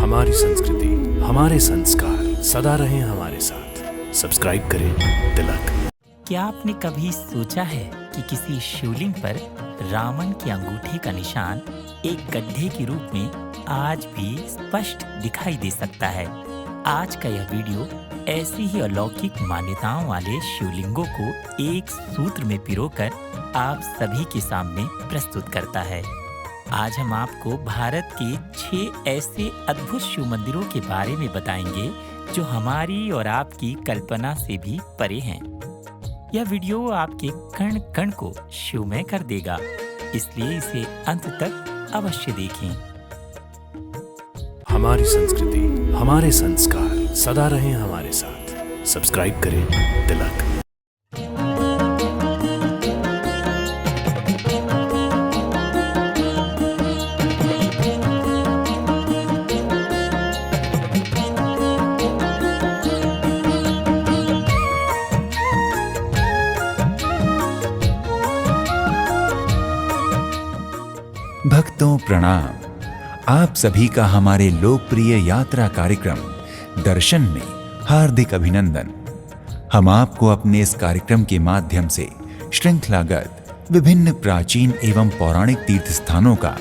हमारी संस्कृति, हमारे संस्कार सदा रहें हमारे साथ। सब्सक्राइब करें तिलक। क्या आपने कभी सोचा है कि किसी शिवलिंग पर रावण के अंगूठे का निशान एक गड्ढे के रूप में आज भी स्पष्ट दिखाई दे सकता है? आज का यह वीडियो ऐसी ही अलौकिक मान्यताओं वाले शिवलिंगों को एक सूत्र में पिरोकर आप सभी के सामने प्रस्तुत करता है। आज हम आपको भारत के 6 ऐसे अद्भुत शिव मंदिरों के बारे में बताएंगे जो हमारी और आपकी कल्पना से भी परे हैं। यह वीडियो आपके कण कण को शिवमय कर देगा, इसलिए इसे अंत तक अवश्य देखें। हमारी संस्कृति, हमारे संस्कार सदा रहें हमारे साथ। सब्सक्राइब करें तिलक। भक्तों प्रणाम। आप सभी का हमारे लोकप्रिय यात्रा कार्यक्रम दर्शन में हार्दिक अभिनंदन। हम आपको अपने इस कार्यक्रम के माध्यम से श्रृंखलागत विभिन्न प्राचीन एवं पौराणिक तीर्थ स्थानों का,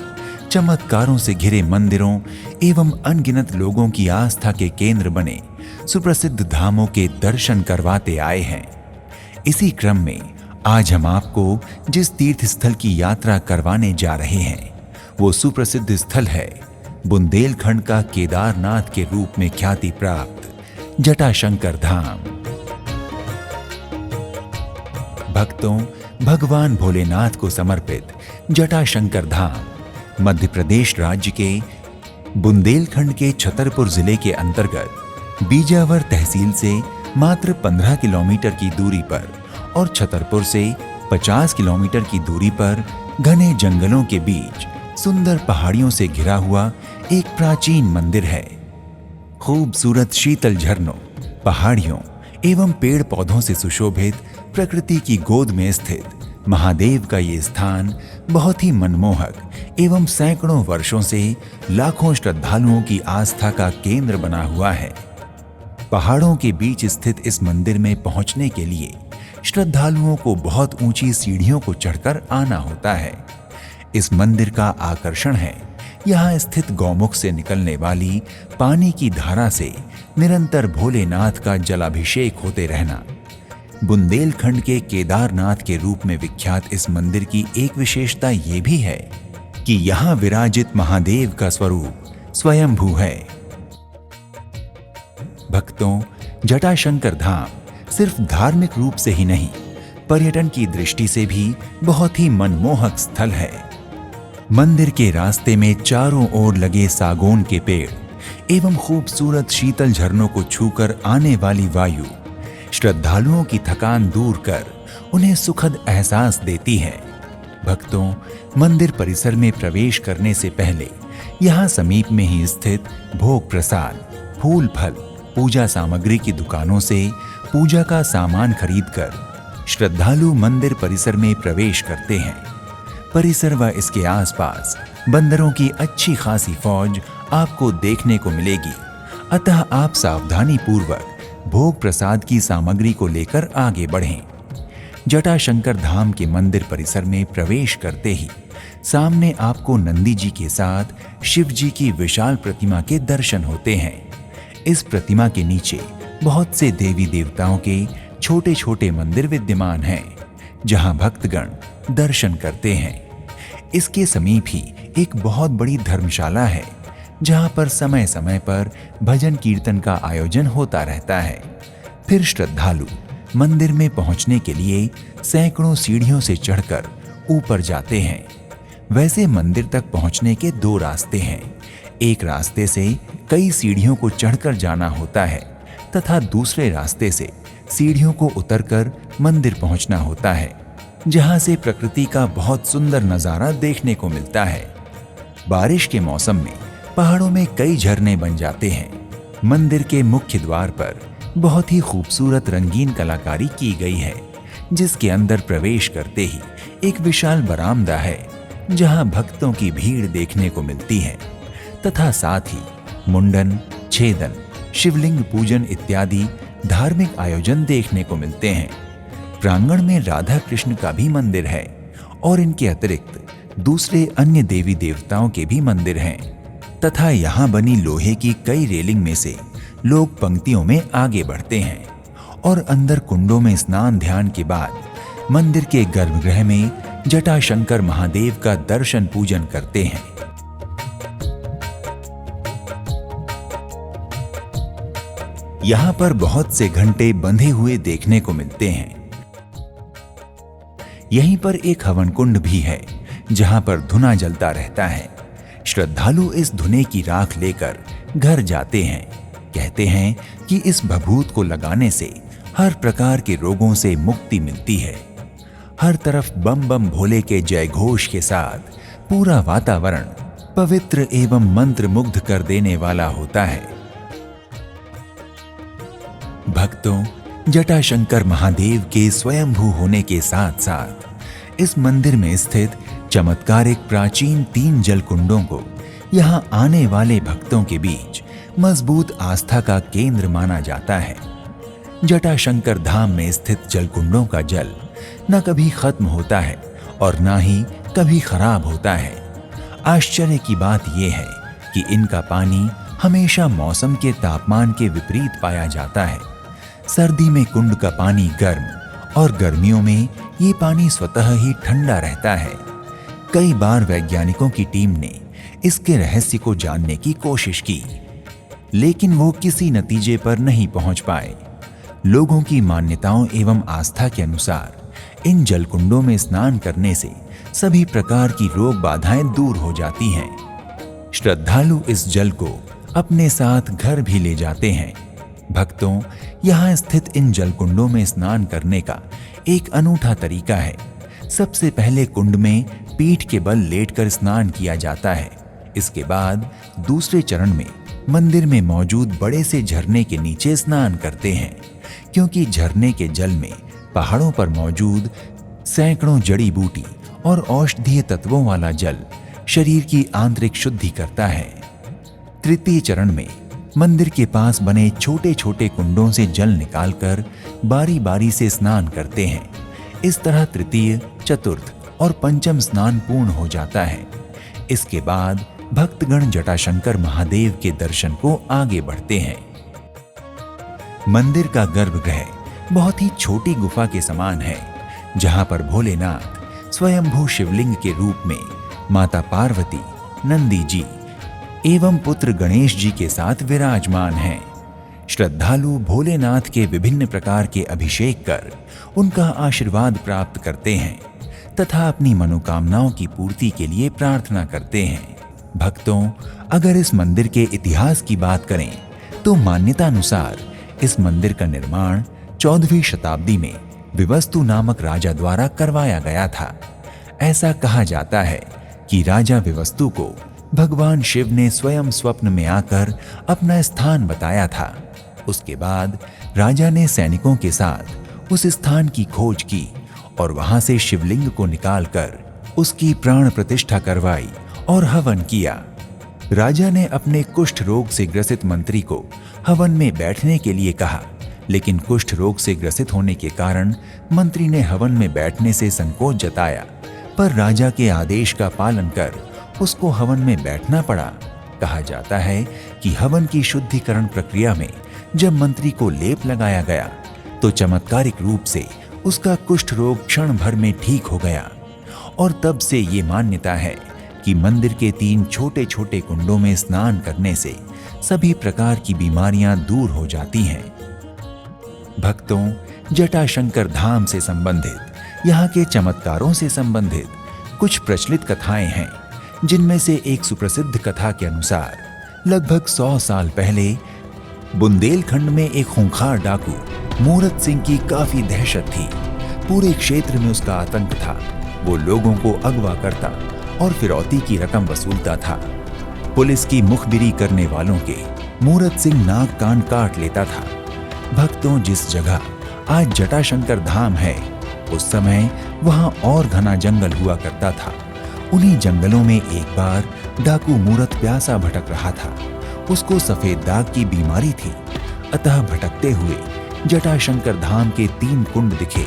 चमत्कारों से घिरे मंदिरों एवं अनगिनत लोगों की आस्था के केंद्र बने सुप्रसिद्ध धामों के दर्शन करवाते आए हैं। इसी क्रम में आज हम आपको जिस तीर्थ स्थल की यात्रा करवाने जा रहे हैं वो सुप्रसिद्ध स्थल है बुंदेलखंड का केदारनाथ के रूप में ख्याति प्राप्त जटाशंकर धाम। भक्तों, भगवान भोलेनाथ को समर्पित जटाशंकर धाम मध्य प्रदेश राज्य के बुंदेलखंड के छतरपुर जिले के अंतर्गत बीजावर तहसील से मात्र 15 किलोमीटर की दूरी पर और छतरपुर से 50 किलोमीटर की दूरी पर घने जंगलों के बीच सुंदर पहाड़ियों से घिरा हुआ एक प्राचीन मंदिर है। खूबसूरत शीतल झरनों, पहाड़ियों एवं पेड़ पौधों से सुशोभित प्रकृति की गोद में स्थित महादेव का ये स्थान बहुत ही मनमोहक एवं सैकड़ों वर्षों से लाखों श्रद्धालुओं की आस्था का केंद्र बना हुआ है। पहाड़ों के बीच स्थित इस मंदिर में पहुंचने के लिए श्रद्धालुओं को बहुत ऊंची सीढ़ियों को चढ़कर आना होता है। इस मंदिर का आकर्षण है यहाँ स्थित गौमुख से निकलने वाली पानी की धारा से निरंतर भोलेनाथ का जलाभिषेक होते रहना। बुंदेलखंड के केदारनाथ के रूप में विख्यात इस मंदिर की एक विशेषता ये भी है कि यहाँ विराजित महादेव का स्वरूप स्वयंभू है। भक्तों, जटाशंकर धाम सिर्फ धार्मिक रूप से ही नहीं, पर्यटन की दृष्टि से भी बहुत ही मनमोहक स्थल है। मंदिर के रास्ते में चारों ओर लगे सागौन के पेड़ एवं खूबसूरत शीतल झरनों को छूकर आने वाली वायु श्रद्धालुओं की थकान दूर कर उन्हें सुखद एहसास देती है। भक्तों, मंदिर परिसर में प्रवेश करने से पहले यहाँ समीप में ही स्थित भोग प्रसाद, फूल फल, पूजा सामग्री की दुकानों से पूजा का सामान खरीदकर श्रद्धालु मंदिर परिसर में प्रवेश करते हैं। परिसर व इसके आसपास बंदरों की अच्छी खासी फौज आपको देखने को मिलेगी, अतः आप सावधानी पूर्वक भोग प्रसाद की सामग्री को लेकर आगे बढ़ें। जटाशंकर धाम के मंदिर परिसर में प्रवेश करते ही सामने आपको नंदी जी के साथ शिव जी की विशाल प्रतिमा के दर्शन होते हैं। इस प्रतिमा के नीचे बहुत से देवी देवताओं के छोटे छोटे मंदिर विद्यमान हैं, जहां भक्तगण दर्शन करते हैं। इसके समीप ही एक बहुत बड़ी धर्मशाला है, जहां पर समय समय पर भजन कीर्तन का आयोजन होता रहता है। फिर श्रद्धालु मंदिर में पहुंचने के लिए सैकड़ों सीढ़ियों से चढ़कर ऊपर जाते हैं। वैसे मंदिर तक पहुंचने के 2 रास्ते हैं। एक रास्ते से कई सीढ़ियों को चढ़कर जाना होता है तथा दूसरे रास्ते से सीढ़ियों को उतरकर मंदिर पहुंचना होता है, जहां से प्रकृति का बहुत सुंदर नजारा देखने को मिलता है। बारिश के मौसम में पहाड़ों में कई झरने बन जाते हैं। मंदिर के मुख्य द्वार पर बहुत ही खूबसूरत रंगीन कलाकारी की गई है, जिसके अंदर प्रवेश करते ही एक विशाल बरामदा है, जहां भक्तों की भीड़ देखने को मिलती है तथा साथ ही मुंडन, छेदन, शिवलिंग पूजन इत्यादि धार्मिक आयोजन देखने को मिलते हैं। प्रांगण में राधा कृष्ण का भी मंदिर है और इनके अतिरिक्त दूसरे अन्य देवी देवताओं के भी मंदिर हैं तथा यहाँ बनी लोहे की कई रेलिंग में से लोग पंक्तियों में आगे बढ़ते हैं और अंदर कुंडों में स्नान ध्यान के बाद मंदिर के गर्भगृह में जटाशंकर महादेव का दर्शन पूजन करते हैं। यहाँ पर बहुत से घंटे बंधे हुए देखने को मिलते हैं। यहीं पर एक हवन कुंड भी है जहां पर धुना जलता रहता है। श्रद्धालु इस धुने की राख लेकर घर जाते हैं। कहते हैं कि इस भभूत को लगाने से हर प्रकार के रोगों से मुक्ति मिलती है। हर तरफ बम बम भोले के जय घोष के साथ पूरा वातावरण पवित्र एवं मंत्र मुग्ध कर देने वाला होता है। भक्तों, जटाशंकर महादेव के स्वयंभू होने के साथ साथ इस मंदिर में स्थित चमत्कारिक प्राचीन 3 जल कुंडों को यहाँ आने वाले भक्तों के बीच मजबूत आस्था का केंद्र माना जाता है। जटाशंकर धाम में स्थित जल कुंडों का जल न कभी खत्म होता है और न ही कभी खराब होता है। आश्चर्य की बात यह है कि इनका पानी हमेशा मौसम के तापमान के विपरीत पाया जाता है। सर्दी में कुंड का पानी गर्म और गर्मियों में ये पानी स्वतः ही ठंडा रहता है। कई बार वैज्ञानिकों की टीम ने इसके रहस्य को जानने की कोशिश की, लेकिन वो किसी नतीजे पर नहीं पहुंच पाए। लोगों की मान्यताओं एवं आस्था के अनुसार इन जलकुंडों में स्नान करने से सभी प्रकार की रोग बाधाएं दूर हो जाती हैं। श्रद्धालु इस जल को अपने साथ घर भी ले जाते हैं। भक्तों, यहाँ स्थित इन जलकुंडों में स्नान करने का एक अनूठा तरीका है। सबसे पहले कुंड में पीठ के बल लेटकर स्नान किया जाता है। इसके बाद दूसरे चरण में मंदिर में मौजूद बड़े से झरने के नीचे स्नान करते हैं, क्योंकि झरने के जल में पहाड़ों पर मौजूद सैकड़ों जड़ी बूटी और औषधीय तत्वों वाला जल शरीर की आंतरिक शुद्धि करता है। तृतीय चरण में मंदिर के पास बने छोटे छोटे कुंडों से जल निकालकर बारी बारी से स्नान करते हैं। इस तरह तृतीय, चतुर्थ और पंचम स्नान पूर्ण हो जाता है। इसके बाद भक्तगण जटाशंकर महादेव के दर्शन को आगे बढ़ते हैं। मंदिर का गर्भगृह बहुत ही छोटी गुफा के समान है, जहां पर भोलेनाथ स्वयंभू शिवलिंग के रूप में माता पार्वती, नंदी जी एवं पुत्र गणेश जी के साथ विराजमान हैं। श्रद्धालु भोलेनाथ के विभिन्न प्रकार के अभिषेक कर उनका आशीर्वाद प्राप्त करते हैं तथा अपनी मनोकामनाओं की पूर्ति के लिए प्रार्थना करते हैं। भक्तों, अगर इस मंदिर के इतिहास की बात करें तो मान्यता अनुसार इस मंदिर का निर्माण 14वीं शताब्दी में विवस्तु नामक राजा द्वारा करवाया गया था। ऐसा कहा जाता है कि राजा विवस्तु को भगवान शिव ने स्वयं स्वप्न में आकर अपना स्थान बताया था। उसके बाद राजा ने सैनिकों के साथ उस स्थान की खोज की और वहां से शिवलिंग को निकालकर उसकी प्राण प्रतिष्ठा करवाई और हवन किया। राजा ने अपने कुष्ठ रोग से ग्रसित मंत्री को हवन में बैठने के लिए कहा, लेकिन कुष्ठ रोग से ग्रसित होने के कारण मंत्री ने हवन में बैठने से संकोच जताया, पर राजा के आदेश का पालन कर उसको हवन में बैठना पड़ा। कहा जाता है कि हवन की शुद्धिकरण प्रक्रिया में जब मंत्री को लेप लगाया गया तो चमत्कारिक रूप से उसका कुष्ठ रोग क्षण भर में ठीक हो गया और तब से ये मान्यता है कि मंदिर के 3 छोटे छोटे कुंडों में स्नान करने से सभी प्रकार की बीमारियां दूर हो जाती हैं। भक्तों, जटाशंकर धाम से संबंधित यहाँ के चमत्कारों से संबंधित कुछ प्रचलित कथाएं हैं, जिनमें से एक सुप्रसिद्ध कथा के अनुसार लगभग 100 साल पहले बुंदेलखंड में एक खूंखार डाकू मूरत सिंह की काफी दहशत थी। पूरे क्षेत्र में उसका आतंक था। वो लोगों को अगवा करता और फिरौती की रकम वसूलता था। पुलिस की मुखबिरी करने वालों के मूरत सिंह नाक कान काट लेता था। भक्तों, जिस जगह आज जटाशंकर धाम है, उस समय वहां और घना जंगल हुआ करता था। उन्हीं जंगलों में एक बार डाकू मूरत प्यासा भटक रहा था। उसको सफेद दाग की बीमारी थी। अतः भटकते हुए जटाशंकर धाम के 3 कुंड दिखे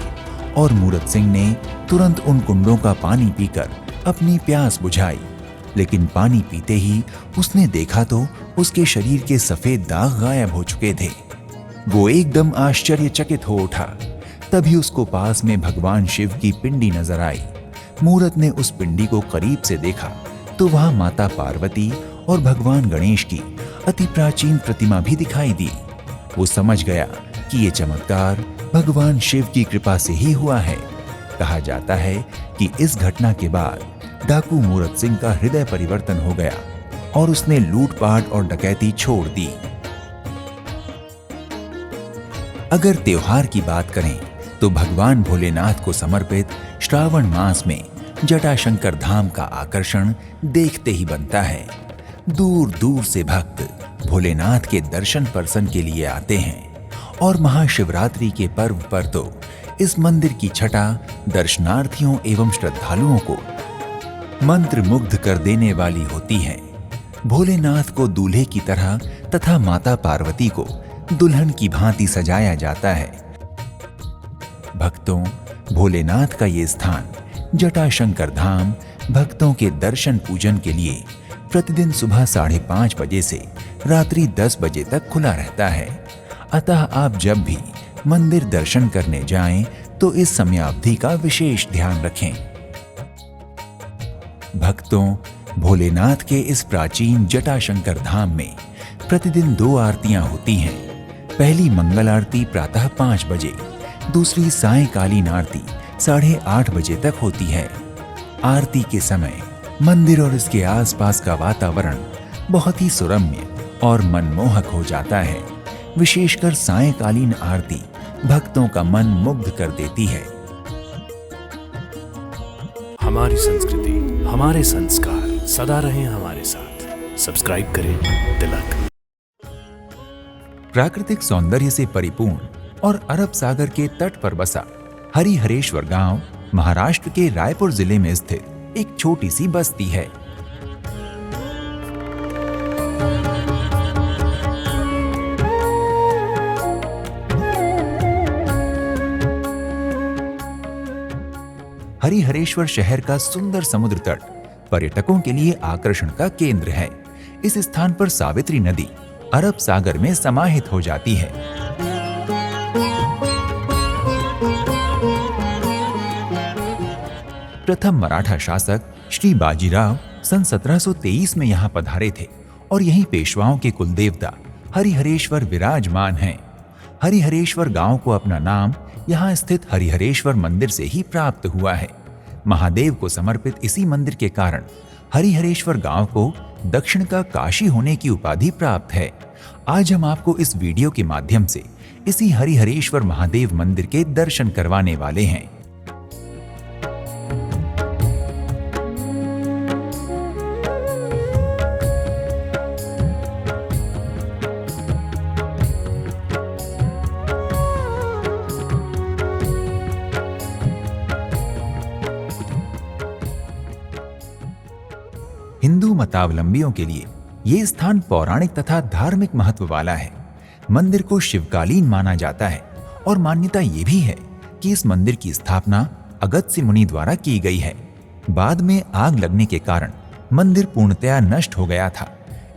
और मूरत सिंह ने तुरंत उन कुंडों का पानी पीकर अपनी प्यास बुझाई। लेकिन पानी पीते ही उसने देखा तो उसके शरीर के सफेद दाग गायब हो चुके थे। वो एकदम आश्चर्यचकित हो उठा। तभी उसको पास में भगवान शिव की पिंडी नजर आई। मूरत ने उस पिंडी को करीब से देखा तो वहां माता पार्वती और भगवान गणेश की अति प्राचीन प्रतिमा भी दिखाई दी। वो समझ गया कि ये चमत्कार भगवान शिव की कृपा से ही हुआ है। कहा जाता है कि इस घटना के बाद डाकू मूरत सिंह का हृदय परिवर्तन हो गया और उसने लूटपाट और डकैती छोड़ दी। अगर त्योहार की बात करें तो भगवान भोलेनाथ को समर्पित श्रावण मास में जटाशंकर धाम का आकर्षण देखते ही बनता है। दूर दूर से भक्त भोलेनाथ के दर्शन पर्सन के लिए आते हैं और महाशिवरात्रि के पर्व पर तो इस मंदिर की छटा दर्शनार्थियों एवं श्रद्धालुओं को मंत्र मुग्ध कर देने वाली होती है। भोलेनाथ को दूल्हे की तरह तथा माता पार्वती को दुल्हन की भांति सजाया जाता है। भक्तों, भोलेनाथ का ये स्थान जटाशंकर धाम भक्तों के दर्शन पूजन के लिए प्रतिदिन सुबह 5:30 बजे से रात्रि 10 बजे तक खुला रहता है। अतः आप जब भी मंदिर दर्शन करने जाएं तो इस समयावधि का विशेष ध्यान रखें। भक्तों, भोलेनाथ के इस प्राचीन जटाशंकर धाम में प्रतिदिन 2 आरतियां होती हैं। पहली मंगल आरती प्रातः 5 बजे, दूसरी सायंकालीन आरती 8:30 बजे तक होती है। आरती के समय मंदिर और इसके आसपास का वातावरण बहुत ही सुरम्य और मनमोहक हो जाता है। विशेषकर सायंकालीन आरती भक्तों का मन मुग्ध कर देती है। हमारी संस्कृति, हमारे संस्कार सदा रहें हमारे साथ। सब्सक्राइब करें तिलक। प्राकृतिक सौंदर्य से परिपूर्ण और अरब सागर के तट पर बसा हरिहरेश्वर गांव महाराष्ट्र के रायपुर जिले में स्थित एक छोटी सी बस्ती है। हरिहरेश्वर शहर का सुंदर समुद्र तट पर्यटकों के लिए आकर्षण का केंद्र है। इस स्थान पर सावित्री नदी अरब सागर में समाहित हो जाती है। प्रथम मराठा शासक श्री बाजीराव सन 1723 में यहाँ पधारे थे और यहीं पेशवाओं के कुलदेवता हरिहरेश्वर विराजमान हैं। हरिहरेश्वर गांव को अपना नाम यहाँ स्थित हरिहरेश्वर मंदिर से ही प्राप्त हुआ है। महादेव को समर्पित इसी मंदिर के कारण हरिहरेश्वर गांव को दक्षिण का काशी होने की उपाधि प्राप्त है। आज हम आपको इस वीडियो के माध्यम से इसी हरिहरेश्वर महादेव मंदिर के दर्शन करवाने वाले हैं। हिंदू मतावलंबियों के लिए ये स्थान पौराणिक तथा धार्मिक महत्व वाला है। मंदिर को शिवकालीन माना जाता है और मान्यता ये भी है कि इस मंदिर की स्थापना अगस्त्य मुनि द्वारा की गई है। बाद में आग लगने के कारण मंदिर पूर्णतया नष्ट हो गया था।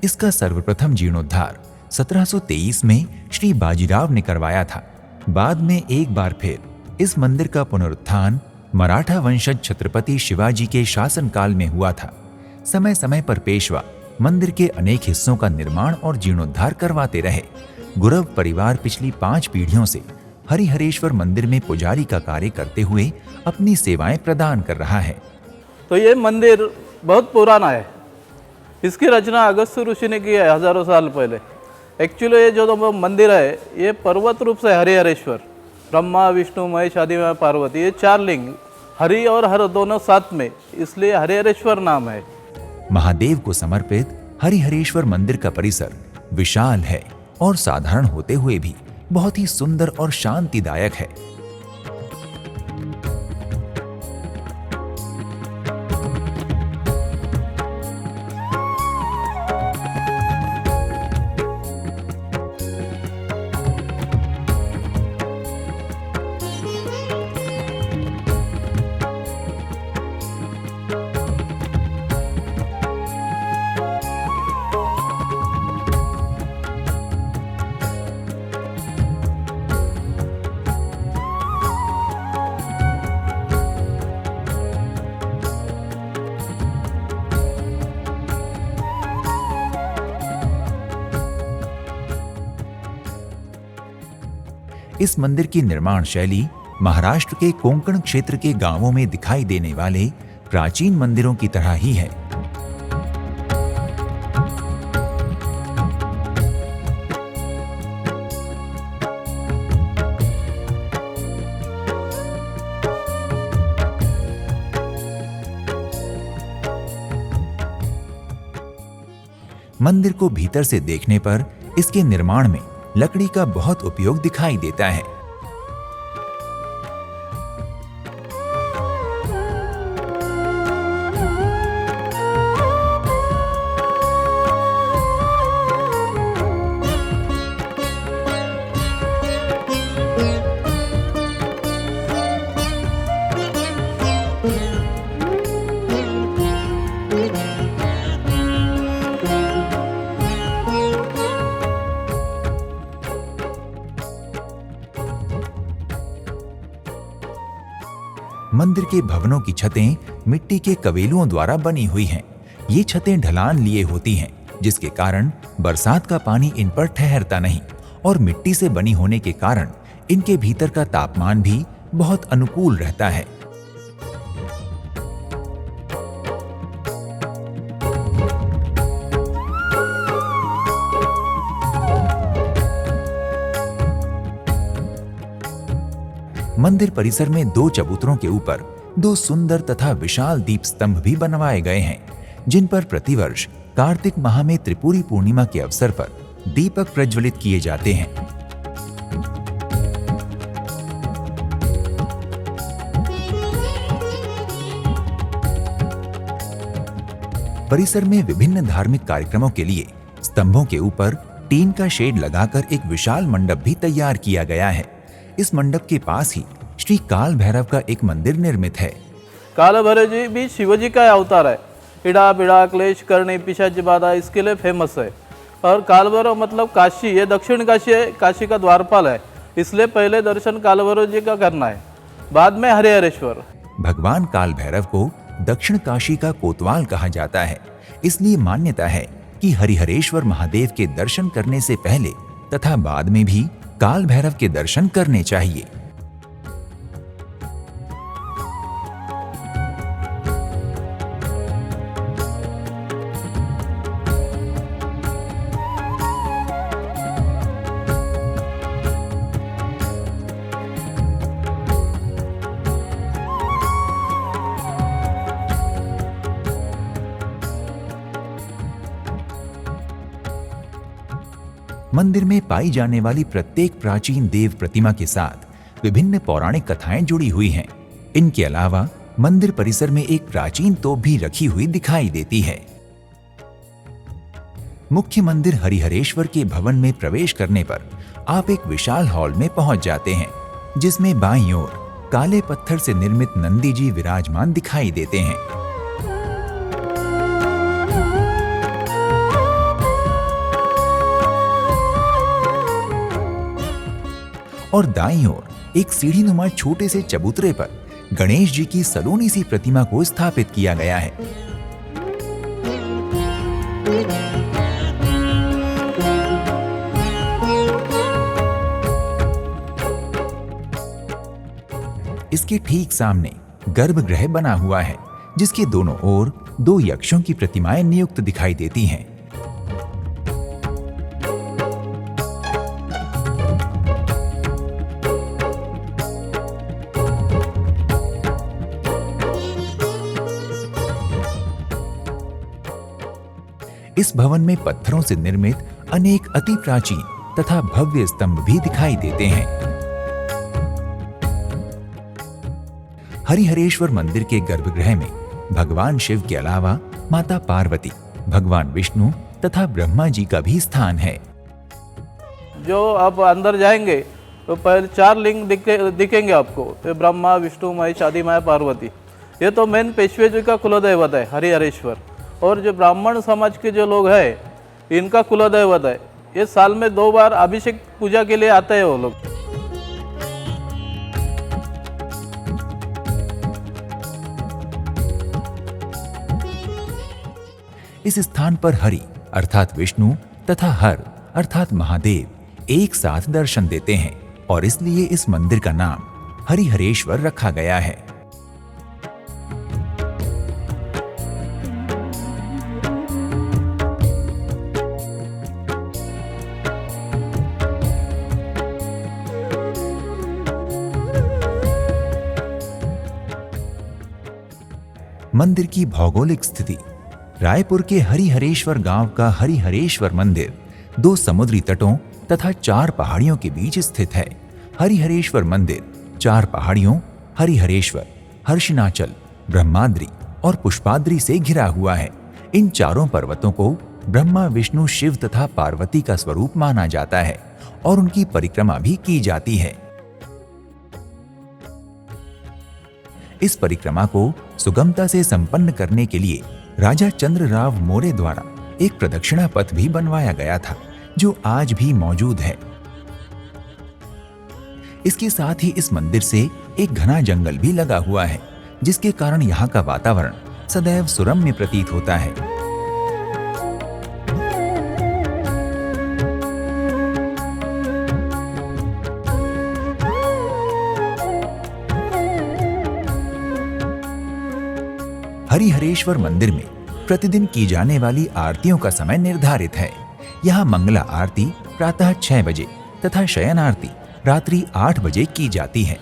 इसका सर्वप्रथम जीर्णोद्धार 1723 में श्री बाजीराव ने करवाया था। बाद में एक बार फिर इस मंदिर का पुनरुत्थान मराठा वंशज छत्रपति शिवाजी के शासनकाल में हुआ था। समय समय पर पेशवा मंदिर के अनेक हिस्सों का निर्माण और जीर्णोद्धार करवाते रहे। गुरव परिवार पिछली 5 पीढ़ियों से हरिहरेश्वर मंदिर में पुजारी का कार्य करते हुए अपनी सेवाएं प्रदान कर रहा है। तो ये मंदिर बहुत पुराना है। इसकी रचना अगस्त्य ऋषि ने की है हजारों साल पहले। एक्चुअली ये जो मंदिर है ये पर्वत रूप से हरिहरेश्वर, ब्रह्मा विष्णु महेश आदि में पार्वती, ये 4 लिंग हरि और हर दोनों साथ में, इसलिए हरिहरेश्वर नाम है। महादेव को समर्पित हरिहरेश्वर मंदिर का परिसर विशाल है और साधारण होते हुए भी बहुत ही सुंदर और शांतिदायक है। इस मंदिर की निर्माण शैली महाराष्ट्र के कोंकण क्षेत्र के गांवों में दिखाई देने वाले प्राचीन मंदिरों की तरह ही है। मंदिर को भीतर से देखने पर इसके निर्माण में लकड़ी का बहुत उपयोग दिखाई देता है। मंदिर के भवनों की छतें मिट्टी के कवेलुओं द्वारा बनी हुई हैं। ये छतें ढलान लिए होती हैं, जिसके कारण बरसात का पानी इन पर ठहरता नहीं और मिट्टी से बनी होने के कारण इनके भीतर का तापमान भी बहुत अनुकूल रहता है। मंदिर परिसर में 2 चबूतरों के ऊपर 2 सुंदर तथा विशाल दीप स्तंभ भी बनवाए गए हैं, जिन पर प्रतिवर्ष कार्तिक माह में त्रिपुरी पूर्णिमा के अवसर पर दीपक प्रज्वलित किए जाते हैं। परिसर में विभिन्न धार्मिक कार्यक्रमों के लिए स्तंभों के ऊपर टीन का शेड लगाकर एक विशाल मंडप भी तैयार किया गया है। इस मंडप के पास ही श्री काल भैरव का एक मंदिर निर्मित है। काल भैरव जी भी शिवजी का अवतार है। इड़ा बिड़ा क्लेश करनी पिशाच बाधा इसके लिए फेमस है। और काल भैरव मतलब काशी, ये दक्षिण काशी है, काशी का द्वारपाल है, इसलिए पहले दर्शन काल भैरव जी का करना है, बाद में हरिहरेश्वर। भगवान काल भैरव को दक्षिण काशी का कोतवाल कहा जाता है। इसलिए मान्यता है कि हरिहरेश्वर महादेव के दर्शन करने से पहले तथा बाद में भी काल भैरव के दर्शन करने चाहिए। मंदिर में पाई जाने वाली प्रत्येक प्राचीन देव प्रतिमा के साथ विभिन्न पौराणिक कथाएं जुड़ी हुई हैं। इनके अलावा मंदिर परिसर में एक प्राचीन तोप भी रखी हुई दिखाई देती है। मुख्य मंदिर हरिहरेश्वर के भवन में प्रवेश करने पर आप एक विशाल हॉल में पहुंच जाते हैं, जिसमें बाईं ओर काले पत्थर से निर्मित नंदी जी विराजमान दिखाई देते हैं। और दाईं ओर एक सीढ़ीनुमा छोटे से चबूतरे पर गणेश जी की सलोनी सी प्रतिमा को स्थापित किया गया है। इसके ठीक सामने गर्भगृह बना हुआ है, जिसके दोनों ओर 2 यक्षों की प्रतिमाएं नियुक्त दिखाई देती हैं। इस भवन में पत्थरों से निर्मित अनेक अति प्राचीन तथा भव्य स्तंभ भी दिखाई देते हैं। हरिहरेश्वर मंदिर के गर्भगृह में भगवान शिव के अलावा माता पार्वती, भगवान विष्णु तथा ब्रह्मा जी का भी स्थान है। जो आप अंदर जाएंगे तो पहले 4 लिंग दिखेंगे आपको, तो ब्रह्मा, विष्णु, महेश, आदि माया, पार्वती। ये तो मेन पेशवे जी का कुलदैवत है हरिहरेश्वर। और जो ब्राह्मण समाज के जो लोग हैं इनका कुलदैवत है। ये साल में 2 बार अभिषेक पूजा के लिए आते हैं वो लोग। इस स्थान पर हरि अर्थात विष्णु तथा हर अर्थात महादेव एक साथ दर्शन देते हैं। और इसलिए इस मंदिर का नाम हरिहरेश्वर रखा गया है। मंदिर की भौगोलिक स्थिति। रायपुर के हरिहरेश्वर गांव का हरिहरेश्वर मंदिर 2 समुद्री तटों तथा 4 पहाड़ियों के बीच स्थित है। हरिहरेश्वर मंदिर 4 पहाड़ियों हरिहरेश्वर, हर्षिणाचल, ब्रह्माद्रि और पुष्पाद्रि से घिरा हुआ है। इन चारों पर्वतों को ब्रह्मा, विष्णु, शिव तथा पार्वती का स्वरूप माना जाता है और उनकी परिक्रमा भी की जाती है। इस परिक्रमा को सुगमता से संपन्न करने के लिए राजा चंद्रराव मौर्य द्वारा एक प्रदक्षिणा पथ भी बनवाया गया था, जो आज भी मौजूद है। इसके साथ ही इस मंदिर से एक घना जंगल भी लगा हुआ है, जिसके कारण यहाँ का वातावरण सदैव सुरम्य प्रतीत होता है। हरिहरेश्वर मंदिर में प्रतिदिन की जाने वाली आरतियों का समय निर्धारित है। यहाँ मंगला आरती प्रातः 6 बजे तथा शयन आरती रात्रि 8 बजे की जाती है।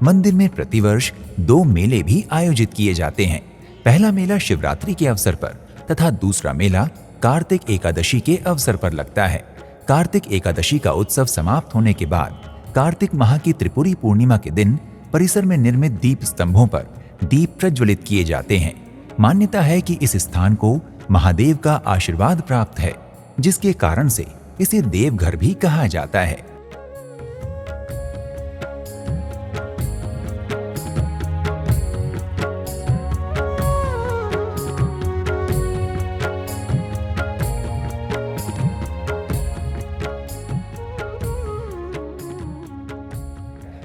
मंदिर में प्रतिवर्ष 2 मेले भी आयोजित किए जाते हैं। पहला मेला शिवरात्रि के अवसर पर तथा दूसरा मेला कार्तिक एकादशी के अवसर पर लगता है। कार्तिक एकादशी का उत्सव समाप्त होने के बाद कार्तिक माह की त्रिपुरी पूर्णिमा के दिन परिसर में निर्मित दीप स्तंभों पर दीप प्रज्वलित किए जाते हैं। मान्यता है कि इस स्थान को महादेव का आशीर्वाद प्राप्त है, जिसके कारण से इसे देवघर भी कहा जाता है।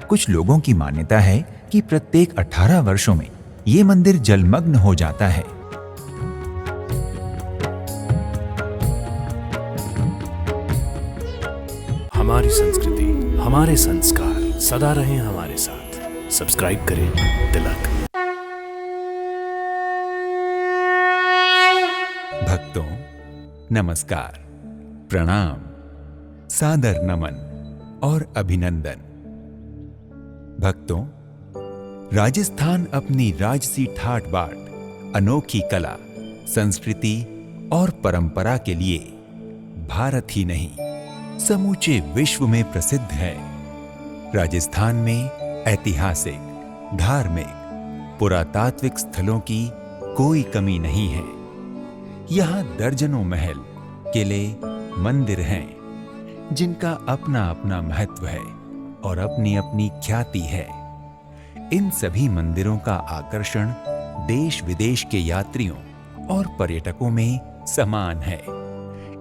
कुछ लोगों की मान्यता है कि प्रत्येक 18 वर्षों में ये मंदिर जलमग्न हो जाता है। हमारी संस्कृति, हमारे संस्कार सदा रहें हमारे साथ। सब्सक्राइब करें तिलक। भक्तों, नमस्कार, प्रणाम, सादर नमन और अभिनंदन। भक्तों, राजस्थान अपनी राजसी ठाट बाट, अनोखी कला, संस्कृति और परंपरा के लिए भारत ही नहीं समूचे विश्व में प्रसिद्ध है। राजस्थान में ऐतिहासिक, धार्मिक, पुरातात्विक स्थलों की कोई कमी नहीं है। यहाँ दर्जनों महल, किले, मंदिर हैं, जिनका अपना अपना महत्व है और अपनी अपनी ख्याति है। इन सभी मंदिरों का आकर्षण देश विदेश के यात्रियों और पर्यटकों में समान है।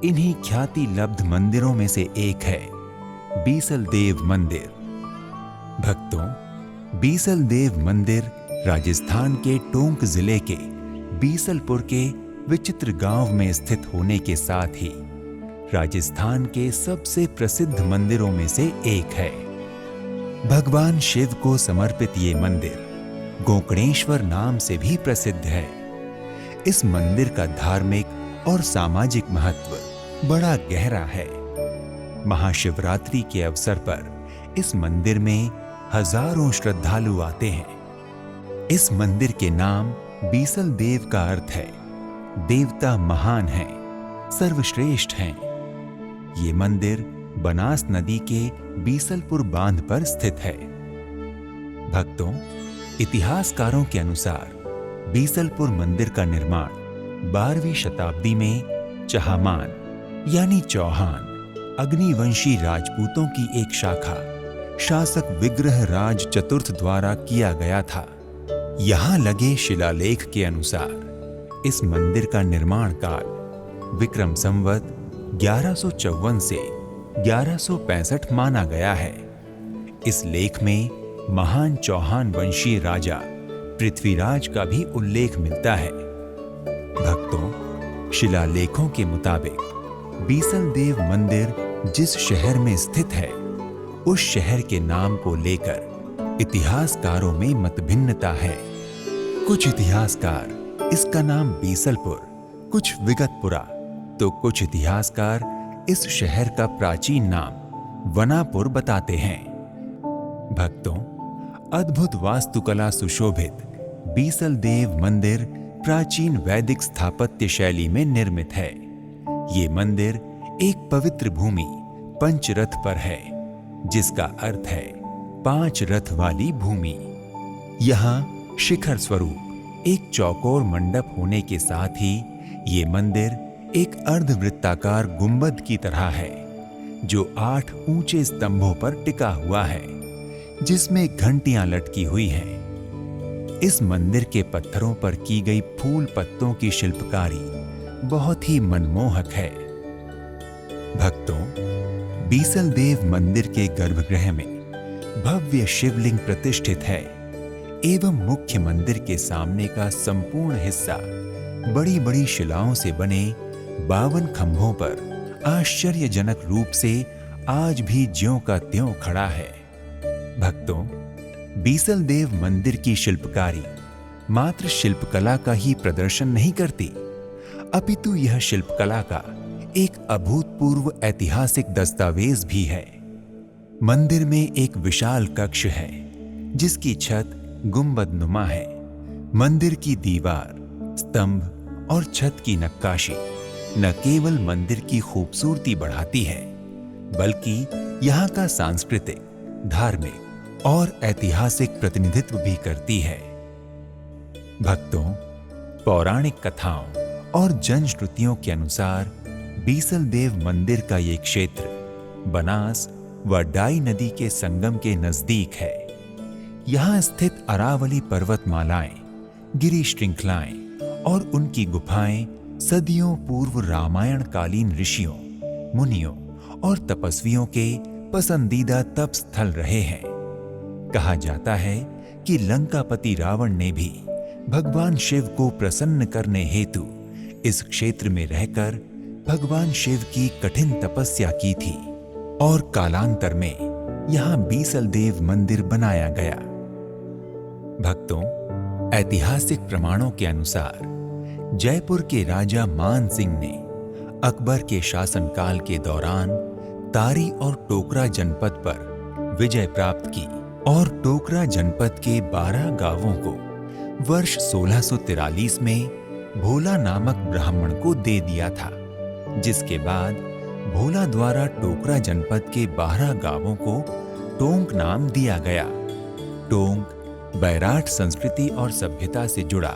इन्हीं ख्याति लब्ध मंदिरों में से एक है बीसल देव मंदिर। भक्तों, बीसल देव मंदिर राजस्थान के टोंक जिले के बीसलपुर के विचित्र गांव में स्थित होने के साथ ही राजस्थान के सबसे प्रसिद्ध मंदिरों में से एक है। भगवान शिव को समर्पित ये मंदिर गोकर्णेश्वर नाम से भी प्रसिद्ध है। इस मंदिर का धार्मिक और सामाजिक महत्व बड़ा गहरा है। महाशिवरात्रि के अवसर पर इस मंदिर में हजारों श्रद्धालु आते हैं। इस मंदिर के नाम बीसल देव का अर्थ है देवता महान हैं, सर्वश्रेष्ठ हैं। ये मंदिर बनास नदी के बीसलपुर बांध पर स्थित है। भक्तों, इतिहासकारों के अनुसार बीसलपुर मंदिर का निर्माण 12वीं शताब्दी में चहामान यानी चौहान अग्निवंशी राजपूतों की एक शाखा शासक विग्रह राज चतुर्थ द्वारा किया गया था। यहाँ लगे शिलालेख के अनुसार इस मंदिर का निर्माण काल विक्रम संवत 1154 से 1165 माना गया है। इस लेख में महान चौहान वंशीय राजा पृथ्वीराज का भी उल्लेख मिलता है। भक्तों, शिलालेखों के मुताबिक बीसल देव मंदिर जिस शहर में स्थित है, उस शहर के नाम को लेकर इतिहासकारों में मतभिन्नता है। कुछ इतिहासकार इसका नाम बीसलपुर, कुछ विगतपुरा, तो कुछ इतिहासकार इस शहर का प्राचीन नाम वनापुर बताते हैं। भक्तों, अद्भुत वास्तुकला सुशोभित बीसल देव मंदिर प्राचीन वैदिक स्थापत्य शैली में निर्मित है। ये मंदिर एक पवित्र भूमि पंचरथ पर है, जिसका अर्थ है 5 रथ वाली भूमि। यहाँ शिखर स्वरूप एक चौकोर मंडप होने के साथ ही ये मंदिर एक अर्धवृत्ताकार गुंबद की तरह है, जो 8 ऊंचे स्तंभों पर टिका हुआ है, जिसमें घंटियां लटकी हुई हैं। इस मंदिर के पत्थरों पर की गई फूल पत्तों की शिल्पकारी बहुत ही मनमोहक है। भक्तों, बीसल देव मंदिर के गर्भगृह में भव्य शिवलिंग प्रतिष्ठित है एवं मुख्य मंदिर के सामने का संपूर्ण हिस्सा बड़ी बड़ी शिलाओं से बने 52 खंभों पर आश्चर्यजनक रूप से आज भी ज्यों का त्यों खड़ा है। भक्तों, बीसल देव मंदिर की शिल्पकारी मात्र शिल्पकला का ही प्रदर्शन नहीं करती, अपितु यह शिल्पकला का एक अभूतपूर्व ऐतिहासिक दस्तावेज भी है। मंदिर में एक विशाल कक्ष है, जिसकी छत गुंबदनुमा है। मंदिर की दीवार, स्तंभ और छत की नक्काशी न केवल मंदिर की खूबसूरती बढ़ाती है, बल्कि यहाँ का सांस्कृतिक, धार्मिक और ऐतिहासिक प्रतिनिधित्व भी करती है। भक्तों, पौराणिक कथाओं और जनश्रुतियों के अनुसार बीसल देव मंदिर का ये क्षेत्र बनास व डाई नदी के संगम के नजदीक है। यहाँ स्थित अरावली पर्वतमालाएं, गिरी श्रृंखलाएं और उनकी गुफाएं सदियों पूर्व रामायण कालीन ऋषियों, मुनियों और तपस्वियों के पसंदीदा तप स्थल रहे हैं। कहा जाता है कि लंकापति रावण ने भी भगवान शिव को प्रसन्न करने हेतु इस क्षेत्र में रहकर भगवान शिव की कठिन तपस्या की थी और कालांतर में यहाँ बीसल देव मंदिर बनाया गया। भक्तों, ऐतिहासिक प्रमाणों के अनुसार जयपुर के राजा मान सिंह ने अकबर के शासनकाल के दौरान तारी और टोकरा जनपद पर विजय प्राप्त की और टोकरा जनपद के 12 गांवों को वर्ष 1643 में भोला नामक ब्राह्मण को दे दिया था, जिसके बाद भोला द्वारा टोकरा जनपद के 12 गांवों को टोंक नाम दिया गया। टोंक बैराट संस्कृति और सभ्यता से जुड़ा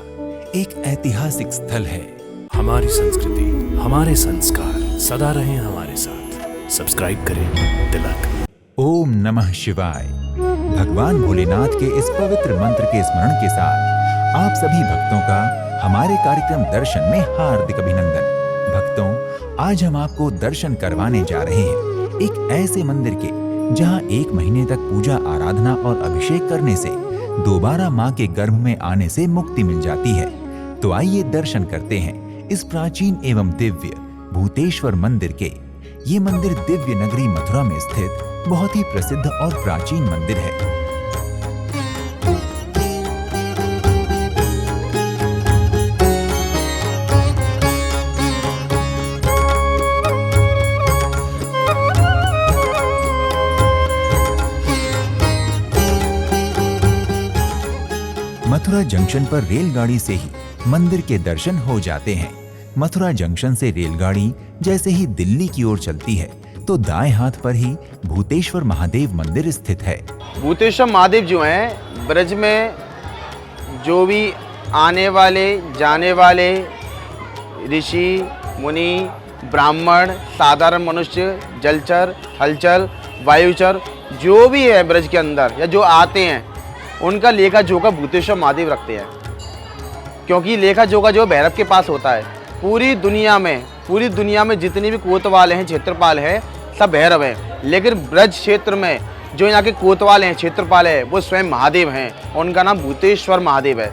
एक ऐतिहासिक स्थल है। हमारी संस्कृति, हमारे संस्कार सदा रहें हमारे साथ। सब्सक्राइब करें तिलक। ओम नमः शिवाय। भगवान भोलेनाथ के इस पवित्र मंत्र के स्मरण के साथ आप सभी भक्तों का हमारे कार्यक्रम दर्शन में हार्दिक अभिनंदन। भक्तों, आज हम आपको दर्शन करवाने जा रहे हैं एक ऐसे मंदिर के जहां 1 महीने तक पूजा आराधना और अभिषेक करने से दोबारा मां के गर्भ में आने से मुक्ति मिल जाती है। तो आइए दर्शन करते हैं इस प्राचीन एवं दिव्य भूतेश्वर मंदिर के। ये मंदिर दिव्य नगरी मथुरा में स्थित बहुत ही प्रसिद्ध और प्राचीन मंदिर है। मथुरा जंक्शन पर रेलगाड़ी से ही मंदिर के दर्शन हो जाते हैं। मथुरा जंक्शन से रेलगाड़ी जैसे ही दिल्ली की ओर चलती है तो दाएं हाथ पर ही भूतेश्वर महादेव मंदिर स्थित है। भूतेश्वर महादेव जो हैं, ब्रज में जो भी आने वाले जाने वाले ऋषि मुनि ब्राह्मण साधारण मनुष्य जलचर हलचल वायुचर जो भी है ब्रज के अंदर या जो आते हैं उनका लेखा जोखा भूतेश्वर महादेव रखते हैं, क्योंकि लेखा जोखा जो भैरव के पास होता है। पूरी दुनिया में जितने भी कोतवाल हैं क्षेत्रपाल हैं सब भैरव हैं, लेकिन ब्रज क्षेत्र में जो यहाँ के कोतवाल हैं क्षेत्रपाल है वो स्वयं महादेव हैं और उनका नाम भूतेश्वर महादेव है।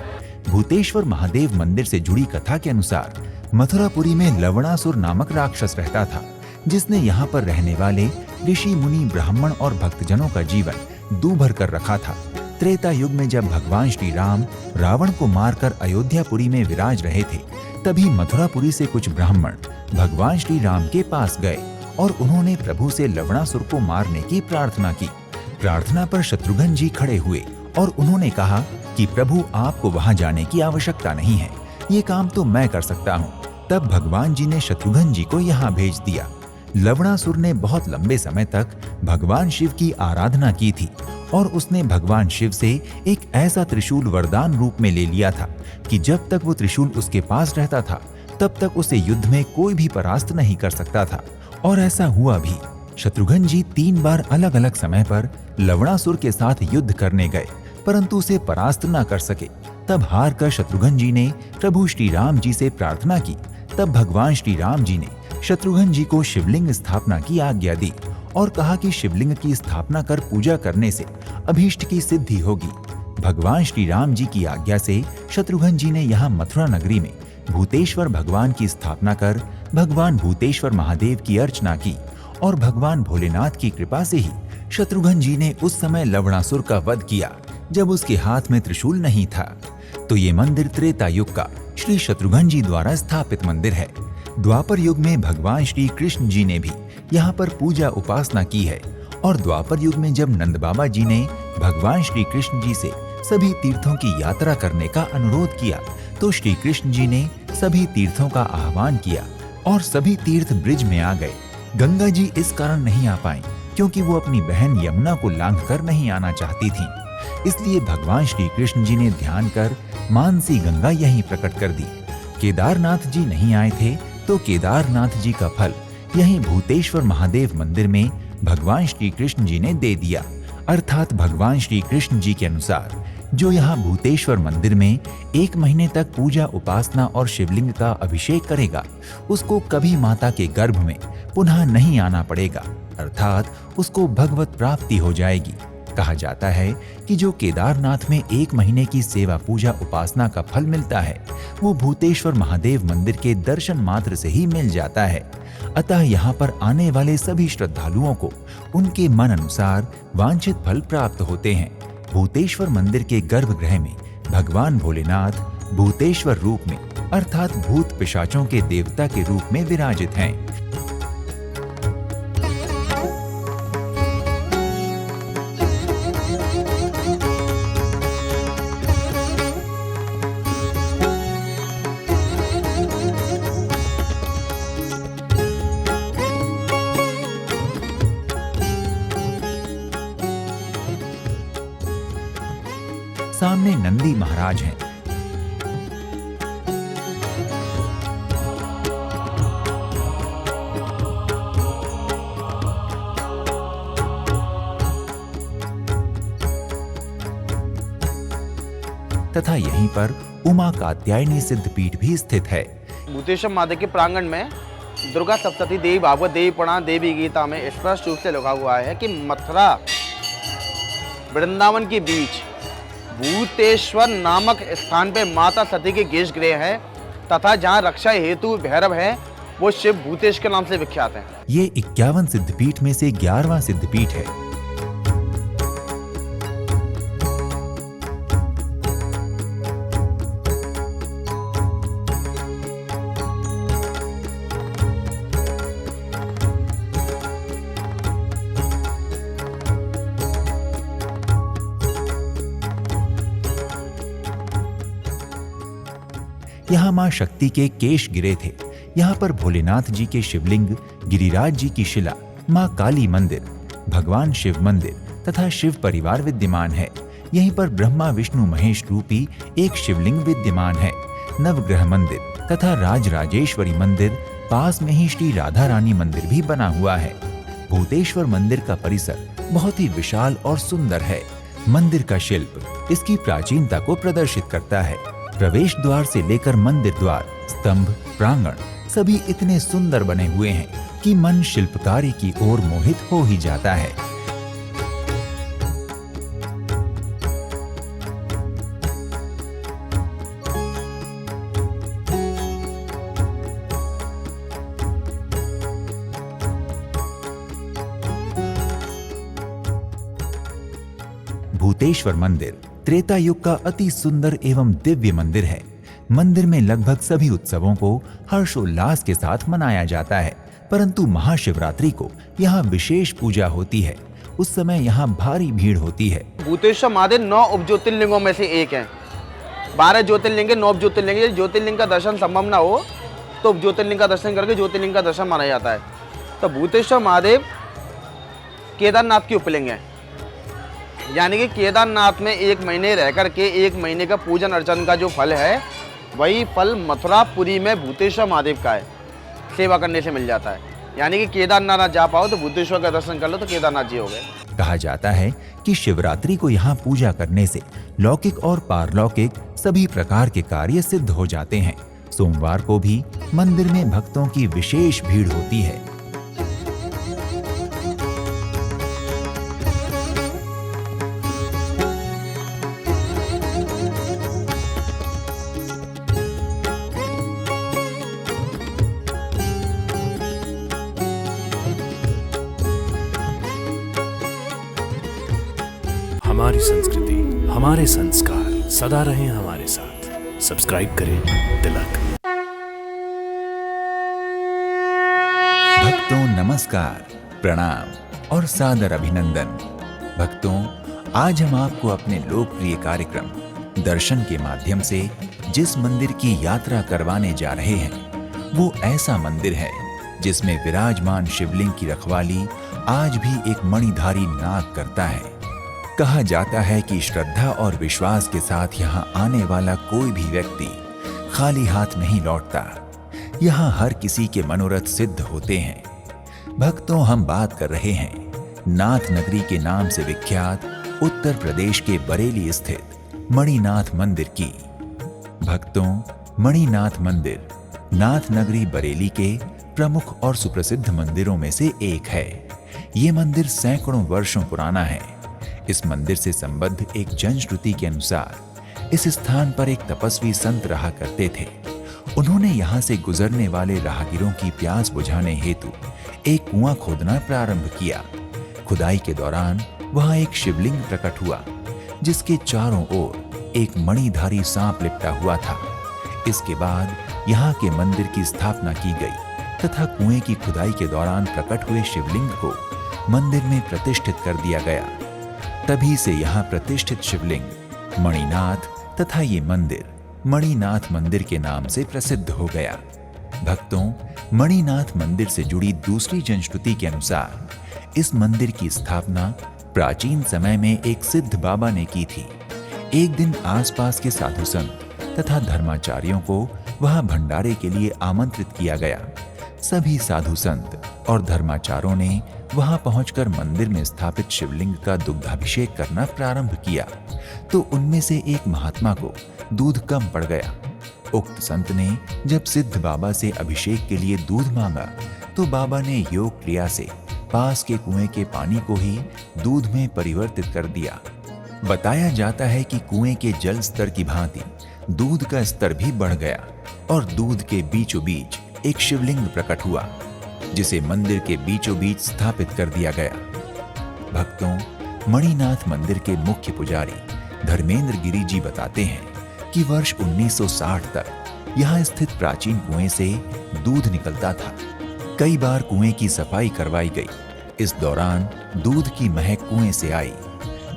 भूतेश्वर महादेव मंदिर से जुड़ी कथा के अनुसार मथुरापुरी में लवणासुर नामक राक्षस रहता था, जिसने यहाँ पर रहने वाले ऋषि मुनि ब्राह्मण और भक्तजनों का जीवन दूभर कर रखा था। त्रेता युग में जब भगवान श्री राम रावण को मारकर अयोध्यापुरी में विराज रहे थे, तभी मथुरापुरी से कुछ ब्राह्मण भगवान श्री राम के पास गए और उन्होंने प्रभु से लवणासुर को मारने की प्रार्थना की। प्रार्थना पर शत्रुघ्न जी खड़े हुए और उन्होंने कहा कि प्रभु, आपको वहां जाने की आवश्यकता नहीं है, ये काम तो मैं कर सकता हूँ। तब भगवान जी ने शत्रुघ्न जी को यहाँ भेज दिया। लवणासुर ने बहुत लंबे समय तक भगवान शिव की आराधना की थी और उसने भगवान शिव से एक ऐसा त्रिशूल वरदान रूप में ले लिया था कि जब तक वो त्रिशूल उसके पास रहता था तब तक उसे युद्ध में कोई भी परास्त नहीं कर सकता था। और ऐसा हुआ भी। शत्रुघ्न जी 3 बार अलग अलग समय पर लवणासुर के साथ युद्ध करने गए, परंतु उसे परास्त न कर सके। तब हार कर शत्रुघ्न जी ने प्रभु श्री राम जी से प्रार्थना की। तब भगवान श्री राम जी ने शत्रुघ्न जी को शिवलिंग स्थापना की आज्ञा दी और कहा कि शिवलिंग की स्थापना कर पूजा करने से अभीष्ट की सिद्धि होगी। भगवान श्री राम जी की आज्ञा से शत्रुघ्न जी ने यहाँ मथुरा नगरी में भूतेश्वर भगवान की स्थापना कर भगवान भूतेश्वर महादेव की अर्चना की और भगवान भोलेनाथ की कृपा से ही शत्रुघ्न जी ने उस समय लवणासुर का वध किया जब उसके हाथ में त्रिशूल नहीं था। तो ये मंदिर त्रेता युग का श्री शत्रुघ्न जी द्वारा स्थापित मंदिर है। द्वापर युग में भगवान श्री कृष्ण जी ने भी यहाँ पर पूजा उपासना की है और द्वापर युग में जब नंद बाबा जी ने भगवान श्री कृष्ण जी से सभी तीर्थों की यात्रा करने का अनुरोध किया तो श्री कृष्ण जी ने सभी तीर्थों का आह्वान किया और सभी तीर्थ ब्रिज में आ गए। गंगा जी इस कारण नहीं आ पाई क्योंकि वो अपनी बहन यमुना को लांघकर नहीं आना चाहती थी, इसलिए भगवान श्री कृष्ण जी ने ध्यान कर मानसी गंगा यहीं प्रकट कर दी। केदारनाथ जी नहीं आए थे तो केदारनाथ जी का फल यहीं भूतेश्वर महादेव मंदिर में भगवान श्री कृष्ण जी ने दे दिया। अर्थात भगवान श्री कृष्ण जी के अनुसार जो यहाँ भूतेश्वर मंदिर में 1 महीने तक पूजा उपासना और शिवलिंग का अभिषेक करेगा उसको कभी माता के गर्भ में पुनः नहीं आना पड़ेगा, अर्थात उसको भगवत प्राप्ति हो जाएगी। कहा जाता है कि जो केदारनाथ में 1 महीने की सेवा पूजा उपासना का फल मिलता है वो भूतेश्वर महादेव मंदिर के दर्शन मात्र से ही मिल जाता है। अतः यहाँ पर आने वाले सभी श्रद्धालुओं को उनके मन अनुसार वांछित फल प्राप्त होते हैं। भूतेश्वर मंदिर के गर्भगृह में भगवान भोलेनाथ भूतेश्वर रूप में अर्थात भूत पिशाचों के देवता के रूप में विराजित हैं। सामने नंदी महाराज हैं। तथा यहीं पर उमा कात्यायनी सिद्धपीठ भी स्थित है। भूतेश्वर महादेव के प्रांगण में दुर्गा सप्तती देवी भागवत देवी पुराण देवी गीता में स्पष्ट रूप से लिखा हुआ है कि मथुरा वृंदावन के बीच भूतेश्वर नामक स्थान पे माता सती के गेश गृह है तथा जहाँ रक्षा हेतु भैरव है वो शिव भूतेश के नाम से विख्यात है। ये 51 सिद्धपीठ में से 11वां सिद्धपीठ है। यहाँ माँ शक्ति के केश गिरे थे। यहाँ पर भोलेनाथ जी के शिवलिंग, गिरिराज जी की शिला, माँ काली मंदिर, भगवान शिव मंदिर तथा शिव परिवार विद्यमान है। यहीं पर ब्रह्मा विष्णु महेश रूपी एक शिवलिंग विद्यमान है। नवग्रह मंदिर तथा राजराजेश्वरी मंदिर, पास में ही श्री राधा रानी मंदिर भी बना हुआ है। भूतेश्वर मंदिर का परिसर बहुत ही विशाल और सुंदर है। मंदिर का शिल्प इसकी प्राचीनता को प्रदर्शित करता है। प्रवेश द्वार से लेकर मंदिर द्वार, स्तंभ, प्रांगण सभी इतने सुंदर बने हुए हैं कि मन शिल्पकारी की ओर मोहित हो ही जाता है। गुप्तेश्वर मंदिर त्रेता युग का अति सुंदर एवं दिव्य मंदिर है। मंदिर में लगभग सभी उत्सवों को हर्षोल्लास के साथ मनाया जाता है, परंतु महाशिवरात्रि को यहाँ विशेष पूजा होती है। उस समय यहाँ भारी भीड़ होती है। भूतेश्वर महादेव 9 उपज्योतिर्लिंगों में से एक है। 12 ज्योतिर्लिंग है, 9 उपज्योतिर्लिंग है। ज्योतिर्लिंग का दर्शन संभव ना हो तो ज्योतिर्लिंग का दर्शन करके ज्योतिर्लिंग का दर्शन माना जाता है। तो भूतेश्वर महादेव केदारनाथ की उपलिंग है, यानी कि केदारनाथ में 1 महीने रह करके 1 महीने का पूजन अर्चन का जो फल है वही फल मथुरापुरी में भूतेश्वर महादेव का है, सेवा करने से मिल जाता है। यानी कि केदारनाथ जा पाओ तो भूतेश्वर का दर्शन कर लो तो केदारनाथ जी हो गए। कहा जाता है कि शिवरात्रि को यहाँ पूजा करने से लौकिक और पारलौकिक सभी प्रकार के कार्य सिद्ध हो जाते हैं। सोमवार को भी मंदिर में भक्तों की विशेष भीड़ होती है। हमारी संस्कृति, हमारे संस्कार सदा रहें हमारे साथ। सब्सक्राइब करें तिलक। भक्तों नमस्कार, प्रणाम और सादर अभिनंदन। भक्तों, आज हम आपको अपने लोकप्रिय कार्यक्रम दर्शन के माध्यम से जिस मंदिर की यात्रा करवाने जा रहे हैं वो ऐसा मंदिर है जिसमें विराजमान शिवलिंग की रखवाली आज भी एक मणिधारी नाग करता है। कहा जाता है कि श्रद्धा और विश्वास के साथ यहाँ आने वाला कोई भी व्यक्ति खाली हाथ नहीं लौटता। यहाँ हर किसी के मनोरथ सिद्ध होते हैं। भक्तों, हम बात कर रहे हैं नाथ नगरी के नाम से विख्यात उत्तर प्रदेश के बरेली स्थित मणिनाथ मंदिर की। भक्तों, मणिनाथ मंदिर नाथ नगरी बरेली के प्रमुख और सुप्रसिद्ध मंदिरों में से एक है। ये मंदिर सैकड़ों वर्षों पुराना है। इस मंदिर से संबद्ध एक जनश्रुति के अनुसार इस स्थान पर एक तपस्वी संत रहा करते थे। उन्होंने यहाँ से गुजरने वाले राहगीरों की प्यास बुझाने हेतु एक कुआं खोदना प्रारंभ किया। खुदाई के दौरान वहां एक शिवलिंग प्रकट हुआ जिसके चारों ओर एक मणिधारी सांप लिपटा हुआ था। इसके बाद यहाँ के मंदिर की स्थापना की गई तथा कुएं की खुदाई के दौरान प्रकट हुए शिवलिंग को मंदिर में प्रतिष्ठित कर दिया गया। तभी से यहाँ प्रतिष्ठित शिवलिंग मणिनाथ तथा ये मंदिर मणिनाथ मंदिर के नाम से प्रसिद्ध हो गया। भक्तों, मणिनाथ मंदिर से जुड़ी दूसरी जनश्रुति के अनुसार इस मंदिर की स्थापना प्राचीन समय में एक सिद्ध बाबा ने की थी। एक दिन आसपास के साधु संत तथा धर्माचार्यों को वहां भंडारे के लिए आमंत्रित किया गया। सभी साधु संत और धर्माचार्यों ने वहां पहुंचकर मंदिर में स्थापित शिवलिंग का दुग्धाभिषेक करना प्रारंभ किया तो उनमें से एक महात्मा को दूध कम पड़ गया। उक्त संत ने जब सिद्ध बाबा से अभिषेक के लिए दूध मांगा तो बाबा ने योग क्रिया से पास के कुएं के पानी को ही दूध में परिवर्तित कर दिया। बताया जाता है कि कुएं के जल स्तर की भांति दूध का स्तर भी बढ़ गया और दूध के बीचों बीच एक शिवलिंग प्रकट हुआ जिसे मंदिर के बीचों बीच स्थापित कर दिया गया। भक्तों, मणिनाथ मंदिर के मुख्य पुजारी धर्मेंद्र गिरी जी बताते हैं कि वर्ष 1960 तक यहाँ स्थित प्राचीन कुएं से दूध निकलता था। कई बार कुएं की सफाई करवाई गई। इस दौरान दूध की महक कुएं से आई।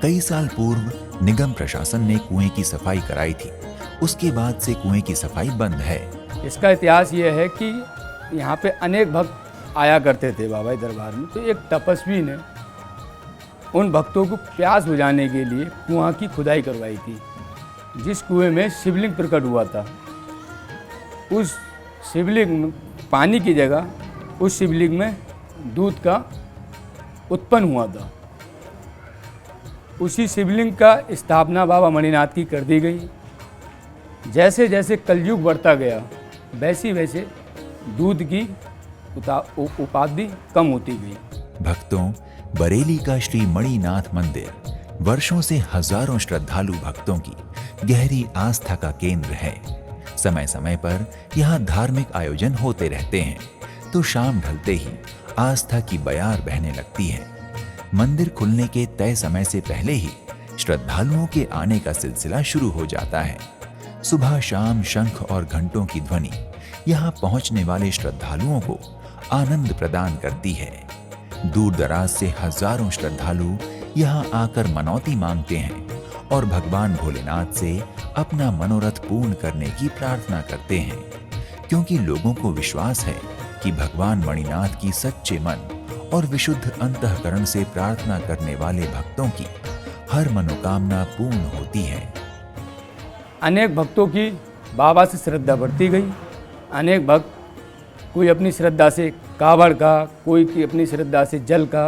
कई साल पूर्व निगम प्रशासन ने कुएं की सफाई कराई थी। उसके बाद से कुएं की सफाई बंद है। इसका इतिहास ये है कि यहाँ पे अनेक भक्त आया करते थे बाबा के दरबार में। तो एक तपस्वी ने उन भक्तों को प्यास बुझाने के लिए कुआं की खुदाई करवाई थी, जिस कुएं में शिवलिंग प्रकट हुआ था। उस शिवलिंग में पानी की जगह उस शिवलिंग में दूध का उत्पन्न हुआ था। उसी शिवलिंग का स्थापना बाबा मणिनाथ की कर दी गई। जैसे जैसे कलयुग बढ़ता गया वैसे वैसे दूध की उपाधि कम होती गई। भक्तों, बरेली का श्री मणिनाथ मंदिर वर्षों से हजारों श्रद्धालु भक्तों की गहरी आस्था का केंद्र है। समय समय पर यहाँ धार्मिक आयोजन होते रहते हैं तो शाम ढलते ही आस्था की बयार बहने लगती है। मंदिर खुलने के तय समय से पहले ही श्रद्धालुओं के आने का सिलसिला शुरू हो जाता है। सुबह शाम शंख और घंटों की ध्वनि यहाँ पहुंचने वाले श्रद्धालुओं को आनंद प्रदान करती है। दूर दराज से हजारों श्रद्धालु यहाँ आकर मनौती मांगते हैं और भगवान भोलेनाथ से अपना मनोरथ पूर्ण करने की प्रार्थना करते हैं, क्योंकि लोगों को विश्वास है कि भगवान मणिनाथ की सच्चे मन और विशुद्ध अंतःकरण से प्रार्थना करने वाले भक्तों की हर मनोकामना पूर्ण होती है। अनेक भक्तों की बाबा से श्रद्धा बढ़ती गई। अनेक भक्त कोई अपनी श्रद्धा से कावड़ का, कोई की अपनी श्रद्धा से जल का,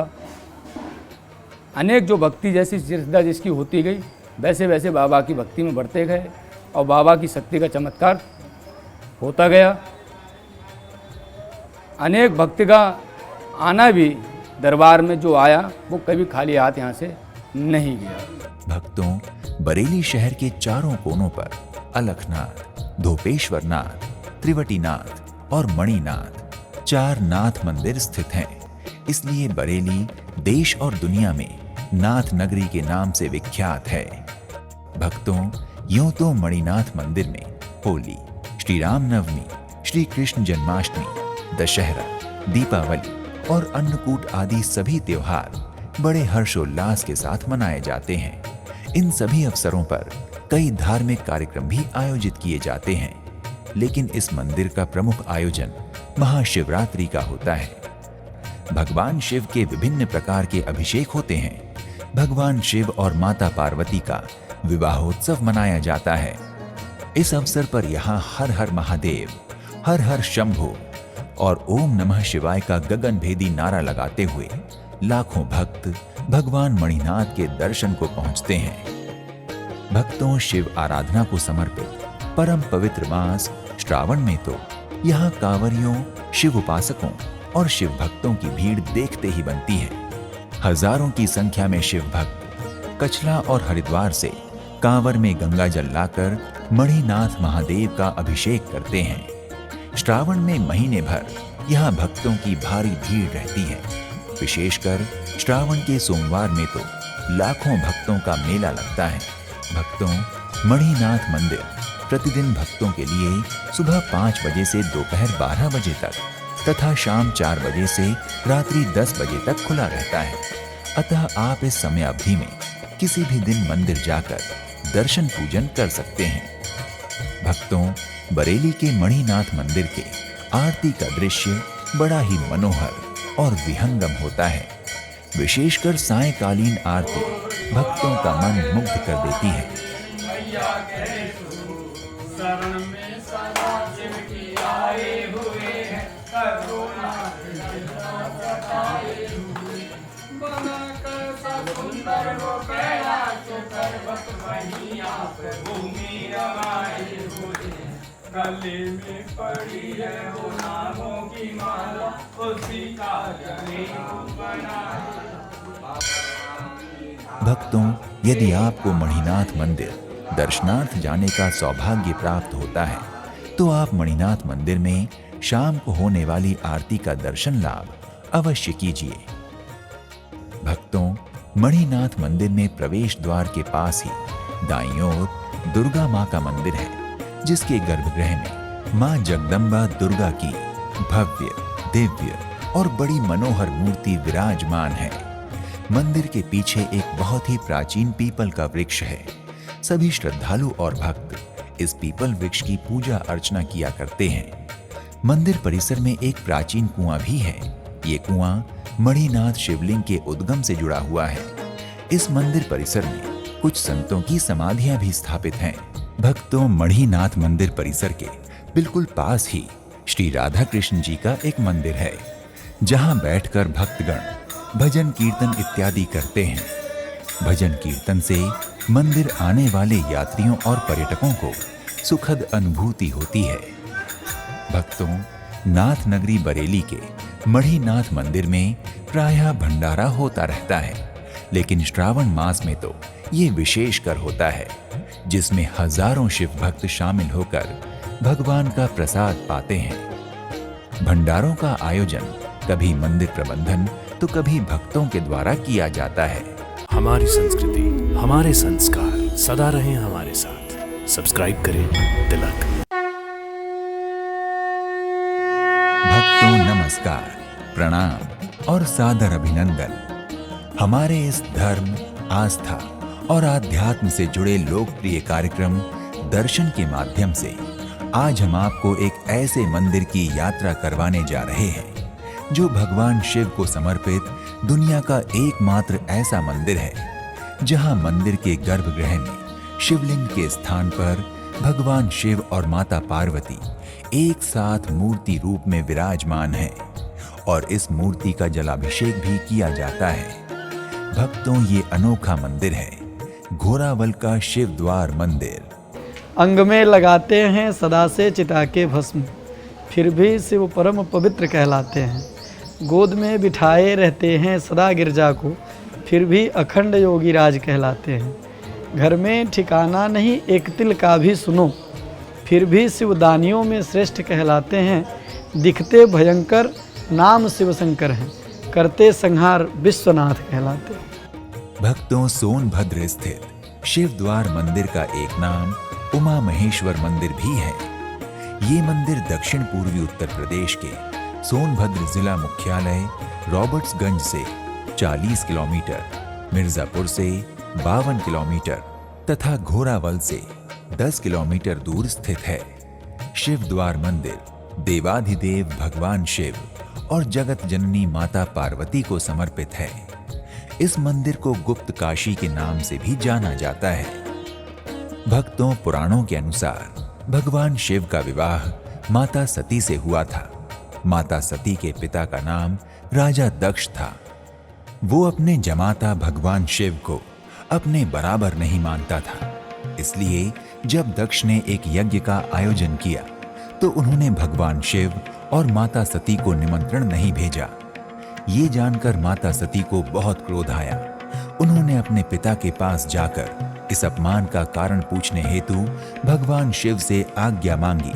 अनेक जो भक्ति जैसी श्रद्धा जिसकी होती गई वैसे वैसे बाबा की भक्ति में बढ़ते गए और बाबा की शक्ति का चमत्कार होता गया। अनेक भक्त का आना भी दरबार में जो आया वो कभी खाली हाथ यहाँ से नहीं गया। भक्तों बरेली शहर के चारों कोनों पर अलखनाथ, धोपेश्वरनाथ, त्रिवटीनाथ और मणिनाथ 4 नाथ मंदिर स्थित हैं। इसलिए बरेली देश और दुनिया में नाथ नगरी के नाम से विख्यात है। भक्तों यूं तो मणिनाथ मंदिर में होली, श्री राम नवमी, श्री कृष्ण जन्माष्टमी, दशहरा, दीपावली और अन्नकूट आदि सभी त्योहार बड़े हर्षोल्लास के साथ मनाए जाते हैं। इन सभी अवसरों पर कई धार्मिक कार्यक्रम भी आयोजित किए जाते हैं, लेकिन इस मंदिर का प्रमुख आयोजन महाशिवरात्रि का होता है। भगवान शिव के विभिन्न प्रकार के अभिषेक होते हैं। भगवान शिव और माता पार्वती का विवाहोत्सव मनाया जाता है। इस अवसर पर यहाँ हर हर महादेव, हर हर शंभो और ओम नमः शिवाय का गगनभेदी नारा लगाते हुए लाखों भक्त भगवान मणिनाथ के दर्शन को पहुंचते हैं। भक्तों शिव आराधना को समर्पित परम पवित्र मास श्रावण में तो यहाँ कांवरियों, शिव उपासकों और शिव भक्तों की भीड़ देखते ही बनती है। हजारों की संख्या में शिव भक्त कचला और हरिद्वार से कांवर में गंगा जल लाकर मणिनाथ महादेव का अभिषेक करते हैं। श्रावण में महीने भर यहाँ भक्तों की भारी भीड़ रहती है। विशेषकर श्रावण के सोमवार में तो लाखों भक्तों का मेला लगता है। भक्तों मणिनाथ मंदिर प्रतिदिन भक्तों के लिए सुबह 5 बजे से दोपहर 12 बजे तक तथा शाम 4 बजे से रात्रि 10 बजे तक खुला रहता है। अतः आप इस समय अवधि में किसी भी दिन मंदिर जाकर दर्शन पूजन कर सकते हैं। भक्तों बरेली के मणिनाथ मंदिर के आरती का दृश्य बड़ा ही मनोहर और विहंगम होता है। विशेषकर सायंकालीन आरती भक्तों का मन मुग्ध कर देती है। गले में पड़ी है वो नामों की माला, उसी का भक्तों यदि आपको मणिनाथ मंदिर दर्शनार्थ जाने का सौभाग्य प्राप्त होता है तो आप मणिनाथ मंदिर में शाम को होने वाली आरती का दर्शन लाभ अवश्य कीजिए। भक्तों मणिनाथ मंदिर में प्रवेश द्वार के पास ही दाईं ओर दुर्गा माँ का मंदिर है, जिसके गर्भगृह में माँ जगदम्बा दुर्गा की भव्य, दिव्य और बड़ी मनोहर मूर्ति विराजमान है। मंदिर के पीछे एक बहुत ही प्राचीन पीपल का वृक्ष है। सभी श्रद्धालु और भक्त इस पीपल वृक्ष की पूजा अर्चना किया करते हैं। मंदिर परिसर में एक प्राचीन कुआं भी है। ये कुआं मणिनाथ शिवलिंग के उद्गम से जुड़ा हुआ है। इस मंदिर परिसर में कुछ संतों की समाधियां भी स्थापित हैं। भक्तों मणिनाथ मंदिर परिसर के बिल्कुल पास ही श्री राधा कृष्ण जी का एक मंदिर है, जहां बैठकर भक्तगण भजन कीर्तन इत्यादि करते हैं। भजन कीर्तन से मंदिर आने वाले यात्रियों और पर्यटकों को सुखद अनुभूति होती है। भक्तों नाथ नगरी बरेली के मणिनाथ मंदिर में प्रायः भंडारा होता रहता है, लेकिन श्रावण मास में तो ये विशेषकर होता है, जिसमें हजारों शिव भक्त शामिल होकर भगवान का प्रसाद पाते हैं। भंडारों का आयोजन कभी मंदिर प्रबंधन तो कभी भक्तों के द्वारा किया जाता है। हमारी संस्कृति, हमारे संस्कार सदा रहें हमारे साथ। सब्सक्राइब करें तिलक। भक्तों नमस्कार, प्रणाम और सादर अभिनंदन। हमारे इस धर्म, आस्था और आध्यात्म से जुड़े लोकप्रिय कार्यक्रम दर्शन के माध्यम से आज हम आपको एक ऐसे मंदिर की यात्रा करवाने जा रहे हैं जो भगवान शिव को समर्पित दुनिया का एकमात्र ऐसा मंदिर है जहां मंदिर के गर्भगृह में शिवलिंग के स्थान पर भगवान शिव और माता पार्वती एक साथ मूर्ति रूप में विराजमान हैं और इस मूर्ति का जलाभिषेक भी किया जाता है। भक्तों, ये अनोखा मंदिर है घोरावल का शिव द्वार मंदिर। अंग में लगाते हैं सदा से चिता के भस्म, फिर भी शिव परम पवित्र कहलाते हैं। गोद में बिठाए रहते हैं सदा गिरजा को, फिर भी अखंड योगी राज कहलाते हैं। घर में ठिकाना नहीं एक तिल का भी सुनो, फिर भी शिवदानियों में श्रेष्ठ कहलाते हैं। दिखते भयंकर नाम शिव शंकर हैं, करते संहार विश्वनाथ कहलाते हैं। भक्तों, सोनभद्र स्थित शिव द्वार मंदिर का एक नाम उमा महेश्वर मंदिर भी है। ये मंदिर दक्षिण पूर्वी उत्तर प्रदेश के सोनभद्र जिला मुख्यालय रॉबर्ट्सगंज से 40 किलोमीटर, मिर्जापुर से 52 किलोमीटर तथा घोरावल से 10 किलोमीटर दूर स्थित है। शिव द्वार मंदिर देवाधिदेव भगवान शिव और जगत जननी माता पार्वती को समर्पित है। इस मंदिर को गुप्त काशी के नाम से भी जाना जाता है। भक्तों, पुराणों के अनुसार भगवान शिव का विवाह माता सती से हुआ था। माता सती के पिता का नाम राजा दक्ष था। वो अपने जमाता भगवान शिव को अपने बराबर नहीं मानता था, इसलिए जब दक्ष ने एक यज्ञ का आयोजन किया तो उन्होंने भगवान शिव और माता सती को निमंत्रण नहीं भेजा। ये जानकर माता सती को बहुत क्रोध आया। उन्होंने अपने पिता के पास जाकर इस अपमान का कारण पूछने हेतु भगवान शिव से आज्ञा मांगी,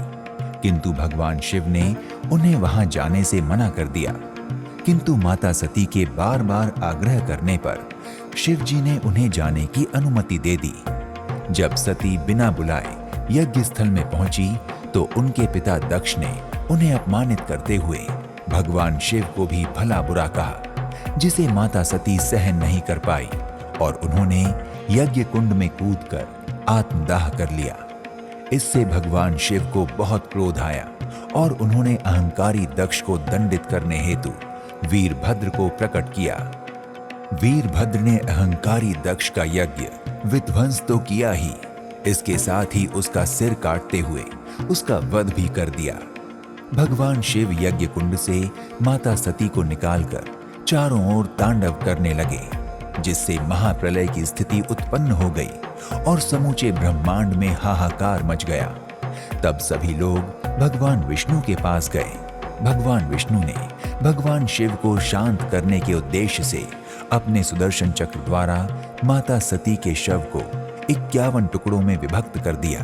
किंतु भगवान शिव ने उन्हें वहां जाने से मना कर दिया। किंतु माता सती के बार बार आग्रह करने पर शिव जी ने उन्हें जाने की अनुमति दे दी। जब सती बिना बुलाए यज्ञ स्थल में पहुंची तो उनके पिता दक्ष ने उन्हें अपमानित करते हुए भगवान शिव को भी भला बुरा कहा, जिसे माता सती सहन नहीं कर पाई और उन्होंने यज्ञ कुंड में कूदकर आत्मदाह कर लिया। इससे भगवान शिव को बहुत क्रोध आया और उन्होंने अहंकारी दक्ष को दंडित करने हेतु वीरभद्र को प्रकट किया। वीरभद्र ने अहंकारी दक्ष का यज्ञ विध्वंस तो किया ही, इसके साथ ही उसका सिर काटते हुए उसका वध भी कर दिया। भगवान शिव यज्ञ कुंड से माता सती को निकालकर चारों ओर तांडव करने लगे, जिससे महाप्रलय की स्थिति उत्पन्न हो गई और समूचे ब्रह्मांड में हाहाकार मच गया। तब सभी लोग भगवान विष्णु के पास गए। भगवान विष्णु ने भगवान शिव को शांत करने के उद्देश्य से अपने सुदर्शन चक्र द्वारा माता सती के शव को 51 टुकड़ों में विभक्त कर दिया।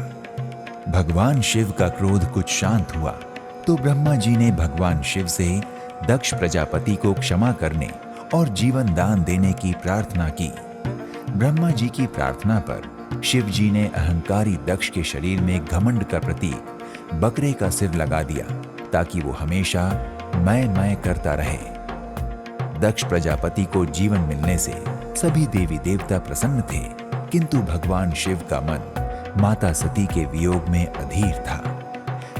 भगवान शिव का क्रोध कुछ शांत हुआ तो ब्रह्मा जी ने भगवान शिव से दक्ष प्रजापति को क्षमा करने और जीवन दान देने की प्रार्थना की। ब्रह्मा जी की प्रार्थना पर शिव जी ने अहंकारी दक्ष के शरीर में घमंड का प्रतीक बकरे का सिर लगा दिया ताकि वो हमेशा मैं करता रहे। दक्ष प्रजापति को जीवन मिलने से सभी देवी देवता प्रसन्न थे, किंतु भगवान शिव का मन माता सती के वियोग में अधीर था।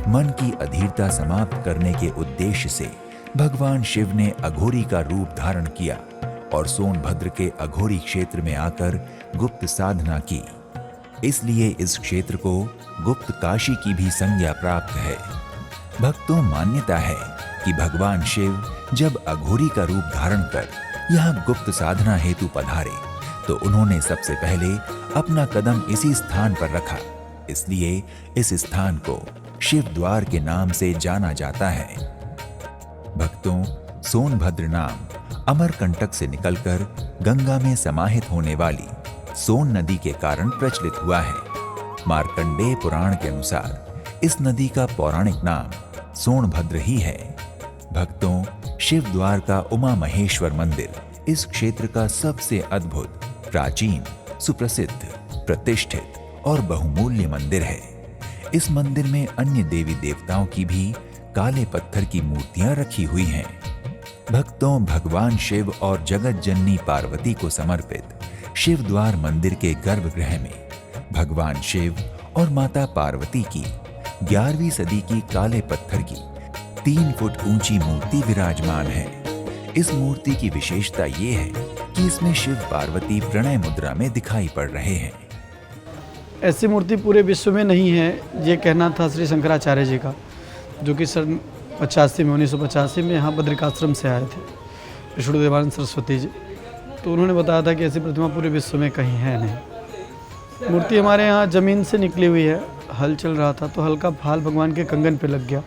मन की अधीरता समाप्त करने के उद्देश्य से भगवान शिव ने अघोरी का रूप धारण किया और सोनभद्र के अघोरी क्षेत्र में आकर गुप्त साधना की। इसलिए इस क्षेत्र को गुप्त काशी की भी संज्ञा प्राप्त है। भक्तों, मान्यता है कि भगवान शिव जब अघोरी का रूप धारण कर यहाँ गुप्त साधना हेतु पधारे तो उन्होंने सबसे पहले अपना कदम इसी स्थान पर रखा। इसलिए इस स्थान को शिव द्वार के नाम से जाना जाता है। भक्तों, सोनभद्र नाम अमरकंटक से निकलकर गंगा में समाहित होने वाली सोन नदी के कारण प्रचलित हुआ है। मार्कंडेय पुराण के अनुसार इस नदी का पौराणिक नाम सोनभद्र ही है। भक्तों, शिव द्वार का उमा महेश्वर मंदिर इस क्षेत्र का सबसे अद्भुत, प्राचीन, सुप्रसिद्ध, प्रतिष्ठित और बहुमूल्य मंदिर है। इस मंदिर में अन्य देवी देवताओं की भी काले पत्थर की मूर्तियां रखी हुई हैं। भक्तों भगवान शिव और जगत जननी पार्वती को समर्पित शिव द्वार मंदिर के गर्भगृह में भगवान शिव और माता पार्वती की 11वीं सदी की काले पत्थर की 3 फुट ऊंची मूर्ति विराजमान है। इस मूर्ति की विशेषता ये है कि इसमें शिव पार्वती प्रणय मुद्रा में दिखाई पड़ रहे हैं। ऐसी मूर्ति पूरे विश्व में नहीं है, ये कहना था श्री शंकराचार्य जी का, जो कि सन 1985 में यहाँ बद्रिकाश्रम से आए थे, विष्णुदेवानंद सरस्वती जी। तो उन्होंने बताया था कि ऐसी प्रतिमा पूरे विश्व में कहीं है नहीं। मूर्ति हमारे यहाँ ज़मीन से निकली हुई है, हल चल रहा था तो हल्का फाल भगवान के कंगन पे लग गया।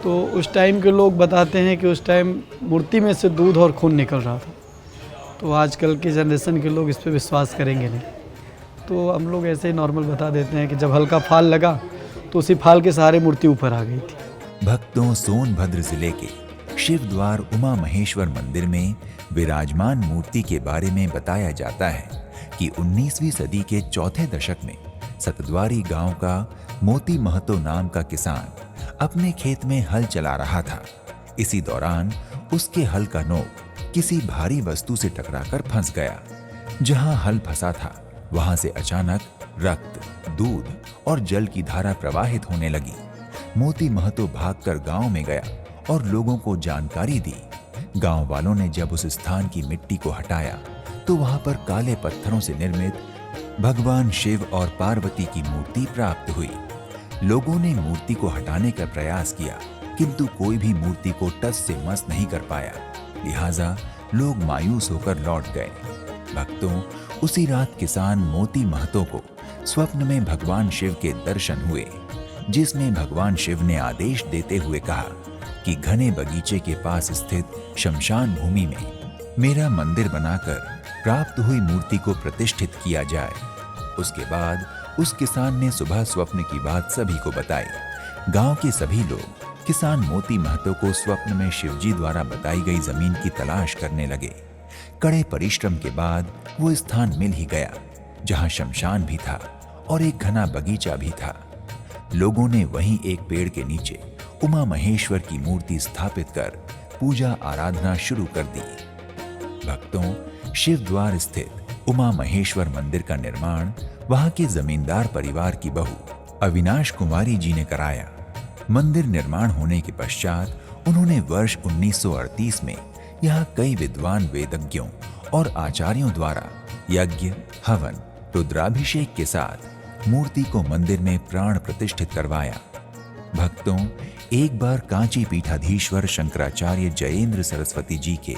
तो उस टाइम के लोग बताते हैं कि उस टाइम मूर्ति में से दूध और खून निकल रहा था। तो आजकल की जनरेशन के लोग इस पर विश्वास करेंगे नहीं, तो हम लोग ऐसे ही नॉर्मल बता देते हैं कि जब हल्का फाल लगा तो उसी फाल के सहारे मूर्ति ऊपर आ गई थी। भक्तों सोनभद्र जिले के शिव द्वार उमा महेश्वर मंदिर में विराजमान मूर्ति के बारे में बताया जाता है कि 19वीं सदी के चौथे दशक में सतद्वारी गांव का मोती महतो नाम का किसान अपने खेत में हल चला रहा था। इसी दौरान उसके हल का नोक किसी भारी वस्तु से टकराकर फंस गया। जहां हल फंसा था वहां से अचानक रक्त, दूध और जल की धारा प्रवाहित होने लगी। मोती महतो भागकर गांव में गया और लोगों को जानकारी दी। गांव वालों ने जब उस स्थान की मिट्टी को हटाया तो वहां पर काले पत्थरों से निर्मित भगवान शिव और पार्वती की मूर्ति प्राप्त हुई। लोगों ने मूर्ति को हटाने का प्रयास किया, किंतु कोई भी मूर्ति को टस से मस नहीं कर पाया। लिहाजा लोग मायूस होकर लौट गए। भक्तों, उसी रात किसान मोती महतो को स्वप्न में भगवान शिव के दर्शन हुए, जिसमें भगवान शिव ने आदेश देते हुए कहा कि घने बगीचे के पास स्थित शमशान भूमि में मेरा मंदिर बनाकर प्राप्त हुई मूर्ति को प्रतिष्ठित किया जाए। उसके बाद उस किसान ने सुबह स्वप्न की बात सभी को बताई। गांव के सभी लोग किसान मोती महतो को स्वप्न में शिवजी द्वारा बताई गई जमीन की तलाश करने लगे। कड़े परिश्रम के बाद वो स्थान मिल ही गया, जहां शमशान भी था और एक घना बगीचा भी था। लोगों ने वहीं एक पेड़ के नीचे उमा महेश्वर की मूर्ति स्थापित कर पूजा आराधना शुरू कर दी। भक्तों, शिव द्वार स्थित उमा महेश्वर मंदिर का निर्माण वहां के जमींदार परिवार की बहू अविनाश कुमारी जी ने कराया। मंदिर निर्माण होने के पश्चात उन्होंने वर्ष 1938 में यहाँ कई विद्वान वेदज्ञों और आचार्यों द्वारा यज्ञ, हवन, रुद्राभिषेक के साथ मूर्ति को मंदिर में प्राण प्रतिष्ठित करवाया। भक्तों, एक बार कांची पीठाधीश्वर शंकराचार्य जयेंद्र सरस्वती जी के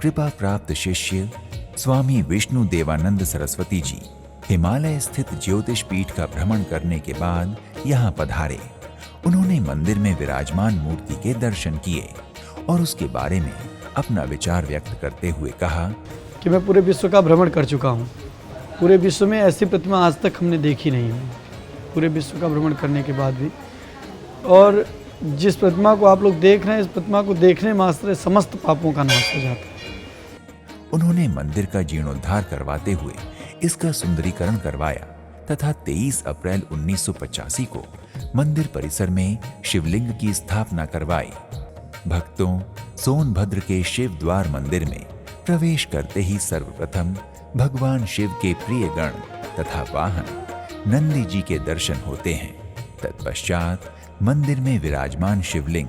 कृपा प्राप्त शिष्य स्वामी विष्णु देवानंद सरस्वती जी हिमालय स्थित ज्योतिष पीठ का भ्रमण करने के बाद यहाँ पधारे। उन्होंने मंदिर में विराजमान मूर्ति के दर्शन किए और उसके बारे में अपना विचार व्यक्त करते हुए कहा कि मैं पूरे विश्व का भ्रमण कर चुका हूँ। पूरे विश्व में ऐसी प्रतिमा आज तक हमने देखी नहीं है, पूरे विश्व का भ्रमण करने के बाद भी। और जिस प्रतिमा को आप लोग देख रहे हैं, इस प्रतिमा को देखने मात्र समस्त पापों का नाश हो जाता है। उन्होंने मंदिर का जीर्णोद्धार करवाते हुए इसका सुंदरीकरण करवाया तथा 23 अप्रैल 1985 को मंदिर परिसर में शिवलिंग की स्थापना करवाई। भक्तों, सोनभद्र के शिव द्वार मंदिर में प्रवेश करते ही सर्वप्रथम भगवान शिव के प्रिय गण तथा वाहन नंदी जी के दर्शन होते हैं। तत्पश्चात मंदिर में विराजमान शिवलिंग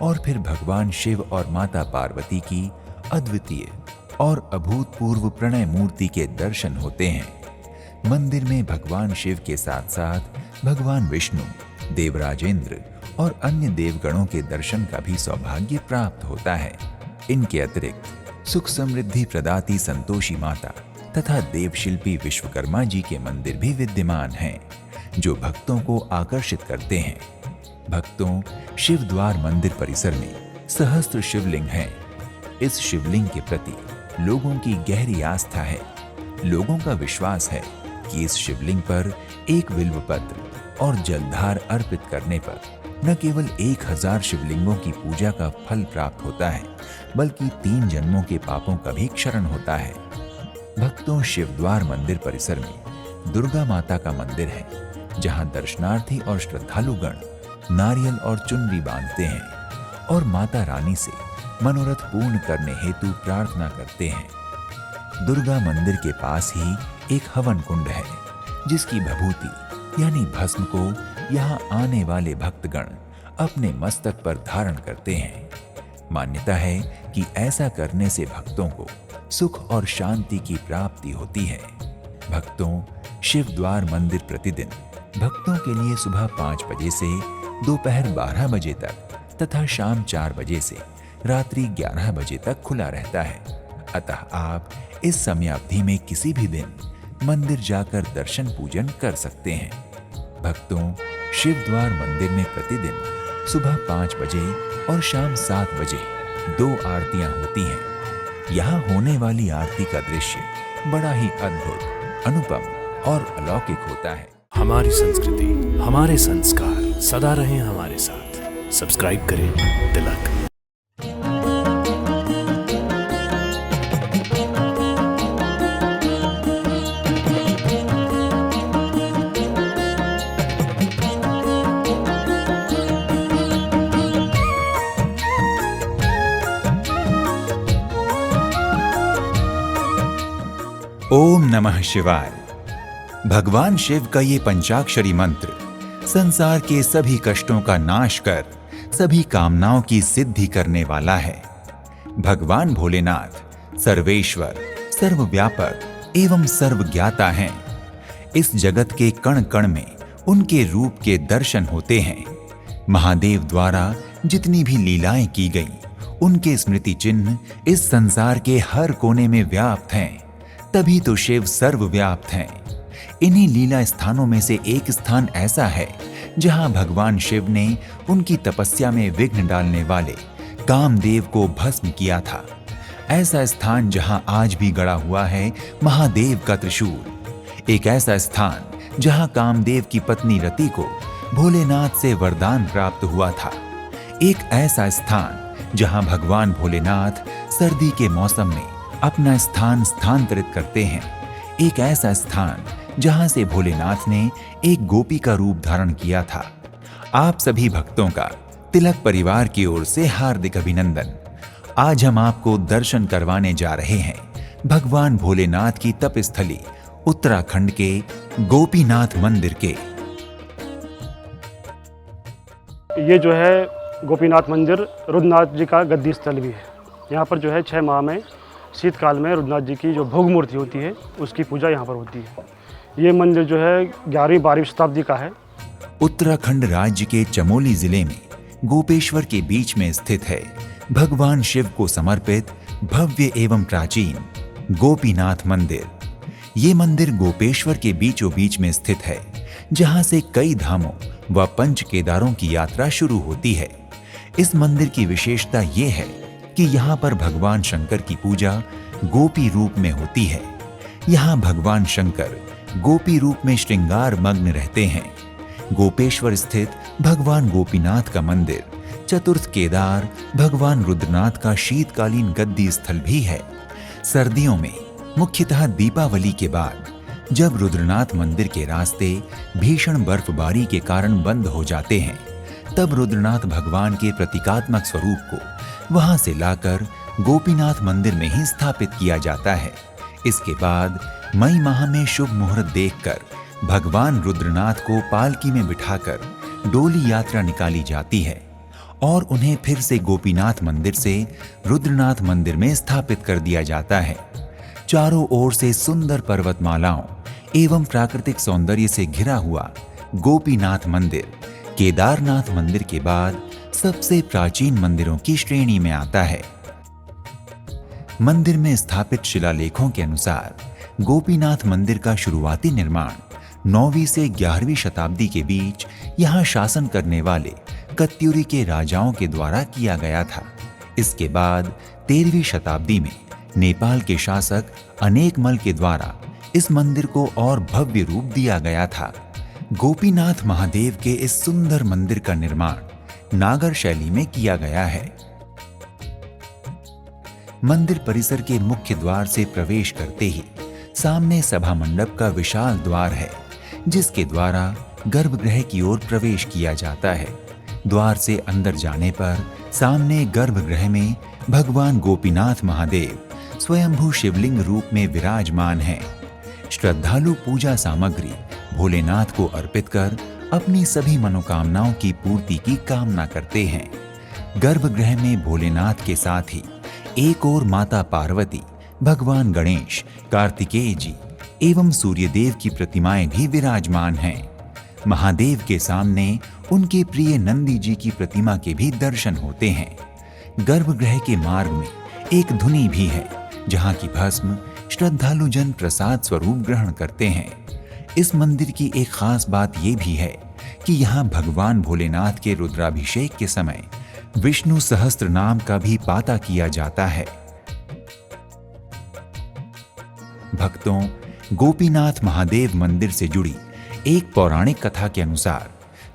और फिर भगवान शिव और माता पार्वती की अद्वितीय और अभूतपूर्व प्रणय मूर्ति के दर्शन होते हैं। मंदिर में भगवान शिव के साथ साथ भगवान विष्णु, देवराजेंद्र और अन्य देवगणों के दर्शन का भी सौभाग्य प्राप्त होता है। इनके अतिरिक्त सुख समृद्धि प्रदाती संतोषी माता तथा देवशिल्पी विश्वकर्मा जी के मंदिर भी विद्यमान हैं, जो भक्तों को आकर्षित करते हैं। भक्तों, शिव द्वार मंदिर परिसर में सहस्त्र शिवलिंग हैं। इस शिवलिंग के प्रति लोगों की गहरी आस्था है। लोगों का विश्वास है कि इस शिवलिंग पर एक बिल्व पत्र और जलधार अर्पित करने पर न केवल 1000 शिवलिंगों की पूजा का फल प्राप्त होता है, बल्कि 3 जन्मों के पापों का भी क्षरण होता है। भक्तों, शिवद्वार मंदिर परिसर में दुर्गा माता का मंदिर है, जहां दर्शनार्थी और श्रद्धालुगण नारियल और चुनरी बांधते हैं और माता रानी से मनोरथ पूर्ण करने हेतु प्रार्थना करते हैं। दुर्गा मंदिर के पास ही एक हवन कुंड है, जिसकी भभूति यानी भस्म को यहाँ आने वाले भक्तगण अपने मस्तक पर धारण करते हैं। मान्यता है कि ऐसा करने से भक्तों को सुख और शांति की प्राप्ति होती है। भक्तों, शिवद्वार मंदिर प्रतिदिन भक्तों के लिए सुबह 5 बजे से दोपहर 12 बजे तक तथा शाम 4 बजे से रात्रि 11 बजे तक खुला रहता है। अतः आप इस समयावधि में किसी भी दिन मंदिर जाकर दर्शन पूजन कर सकते हैं। भक्तों, शिवद्वार मंदिर में प्रतिदिन सुबह 5 बजे और शाम 7 बजे 2 आरतियां होती हैं। यहाँ होने वाली आरती का दृश्य बड़ा ही अद्भुत, अनुपम और अलौकिक होता है। हमारी संस्कृति, हमारे संस्कार सदा रहें हमारे साथ। सब्सक्राइब करें तिलक। ओम नमः शिवाय। भगवान शिव का ये पंचाक्षरी मंत्र संसार के सभी कष्टों का नाश कर सभी कामनाओं की सिद्धि करने वाला है। भगवान भोलेनाथ सर्वेश्वर, सर्वव्यापक एवं सर्वज्ञाता हैं। इस जगत के कण कण में उनके रूप के दर्शन होते हैं। महादेव द्वारा जितनी भी लीलाएं की गईं, उनके स्मृति चिन्ह इस संसार के हर कोने में व्याप्त हैं। तभी तो शिव सर्वव्याप्त हैं। इन्हीं लीला स्थानों में से एक स्थान ऐसा है जहां भगवान शिव ने उनकी तपस्या में विघ्न डालने वाले कामदेव को भस्म किया था। ऐसा स्थान जहां आज भी गड़ा हुआ है महादेव का त्रिशूल। एक ऐसा स्थान जहां कामदेव की पत्नी रति को भोलेनाथ से वरदान प्राप्त हुआ था। एक ऐसा स्थान जहां भगवान भोलेनाथ सर्दी के मौसम में अपना स्थान स्थानांतरित करते हैं। एक ऐसा स्थान जहां से भोलेनाथ ने एक गोपी का रूप धारण किया था। आप सभी भक्तों का तिलक परिवार की ओर से हार्दिक अभिनंदन। आज हम आपको दर्शन करवाने जा रहे हैं भगवान भोलेनाथ की तपस्थली उत्तराखंड के गोपीनाथ मंदिर के। ये जो है गोपीनाथ मंदिर रुद्रनाथ जी का गद्दी स्थल भी है। यहाँ पर जो है 6 माह में शीतकाल में रुद्रनाथ जी की जो भोग मूर्ति होती है उसकी पूजा यहाँ पर होती है। ये मंदिर जो है 11वीं-12वीं शताब्दी का है। उत्तराखंड राज्य के चमोली जिले में गोपेश्वर के बीच में स्थित है भगवान शिव को समर्पित भव्य एवं प्राचीन गोपीनाथ मंदिर। ये मंदिर गोपेश्वर के बीचों बीच में स्थित है, जहां से कई धामों व पंच केदारों की यात्रा शुरू होती है। इस मंदिर की विशेषता ये है कि यहाँ पर भगवान शंकर की पूजा गोपी रूप में होती है। यहाँ भगवान शंकर गोपी रूप में श्रृंगार मग्न रहते हैं। गोपेश्वर स्थित भगवान गोपीनाथ का मंदिर चतुर्थ केदार भगवान रुद्रनाथ का शीतकालीन गद्दी स्थल भी है। सर्दियों में मुख्यतः दीपावली के बाद जब रुद्रनाथ मंदिर के रास्ते भीषण बर्फबारी के कारण बंद हो जाते हैं, तब रुद्रनाथ भगवान के प्रतीकात्मक स्वरूप को वहां से लाकर गोपीनाथ मंदिर में ही स्थापित किया जाता है। इसके बाद मई माह में शुभ मुहूर्त देखकर भगवान रुद्रनाथ को पालकी में बिठाकर डोली यात्रा निकाली जाती है और उन्हें फिर से गोपीनाथ मंदिर से रुद्रनाथ मंदिर में स्थापित कर दिया जाता है। चारों ओर से सुंदर पर्वतमालाओं एवं प्राकृतिक सौंदर्य से घिरा हुआ गोपीनाथ मंदिर केदारनाथ मंदिर के बाद सबसे प्राचीन मंदिरों की श्रेणी में आता है। मंदिर में स्थापित शिलालेखों के अनुसार गोपीनाथ मंदिर का शुरुआती निर्माण 9वीं से 11वीं शताब्दी के बीच यहाँ शासन करने वाले कत्यूरी के राजाओं के द्वारा किया गया था। इसके बाद 13वीं शताब्दी में नेपाल के शासक अनेकमल के द्वारा इस मंदिर को और भव्य रूप दिया गया था। गोपीनाथ महादेव के इस सुंदर मंदिर का निर्माण नागर शैली में किया गया है। मंदिर परिसर के मुख्य द्वार से प्रवेश करते ही सामने सभा मंडप का विशाल द्वार है, जिसके द्वारा गर्भगृह की ओर प्रवेश किया जाता है। द्वार से अंदर जाने पर सामने गर्भगृह में भगवान गोपीनाथ महादेव स्वयंभू शिवलिंग रूप में विराजमान हैं। श्रद्धालु पूजा सामग्री भोलेनाथ को अर्पित कर अपनी सभी मनोकामनाओं की पूर्ति की कामना करते हैं। गर्भगृह में भोलेनाथ के साथ ही एक और माता पार्वती, भगवान गणेश, कार्तिकेय जी एवं सूर्यदेव की प्रतिमाएं भी विराजमान हैं। महादेव के सामने उनके प्रिय नंदी जी की प्रतिमा के भी दर्शन होते हैं। गर्भगृह के मार्ग में एक धुनी भी है, जहां की भस्म श्रद्धालु जन प्रसाद स्वरूप ग्रहण करते हैं। इस मंदिर की एक खास बात यह भी है कि यहाँ भगवान भोलेनाथ के रुद्राभिषेक के समय विष्णु सहस्त्र नाम का भी पाता किया जाता है। भक्तों, गोपीनाथ महादेव मंदिर से जुड़ी एक पौराणिक कथा के अनुसार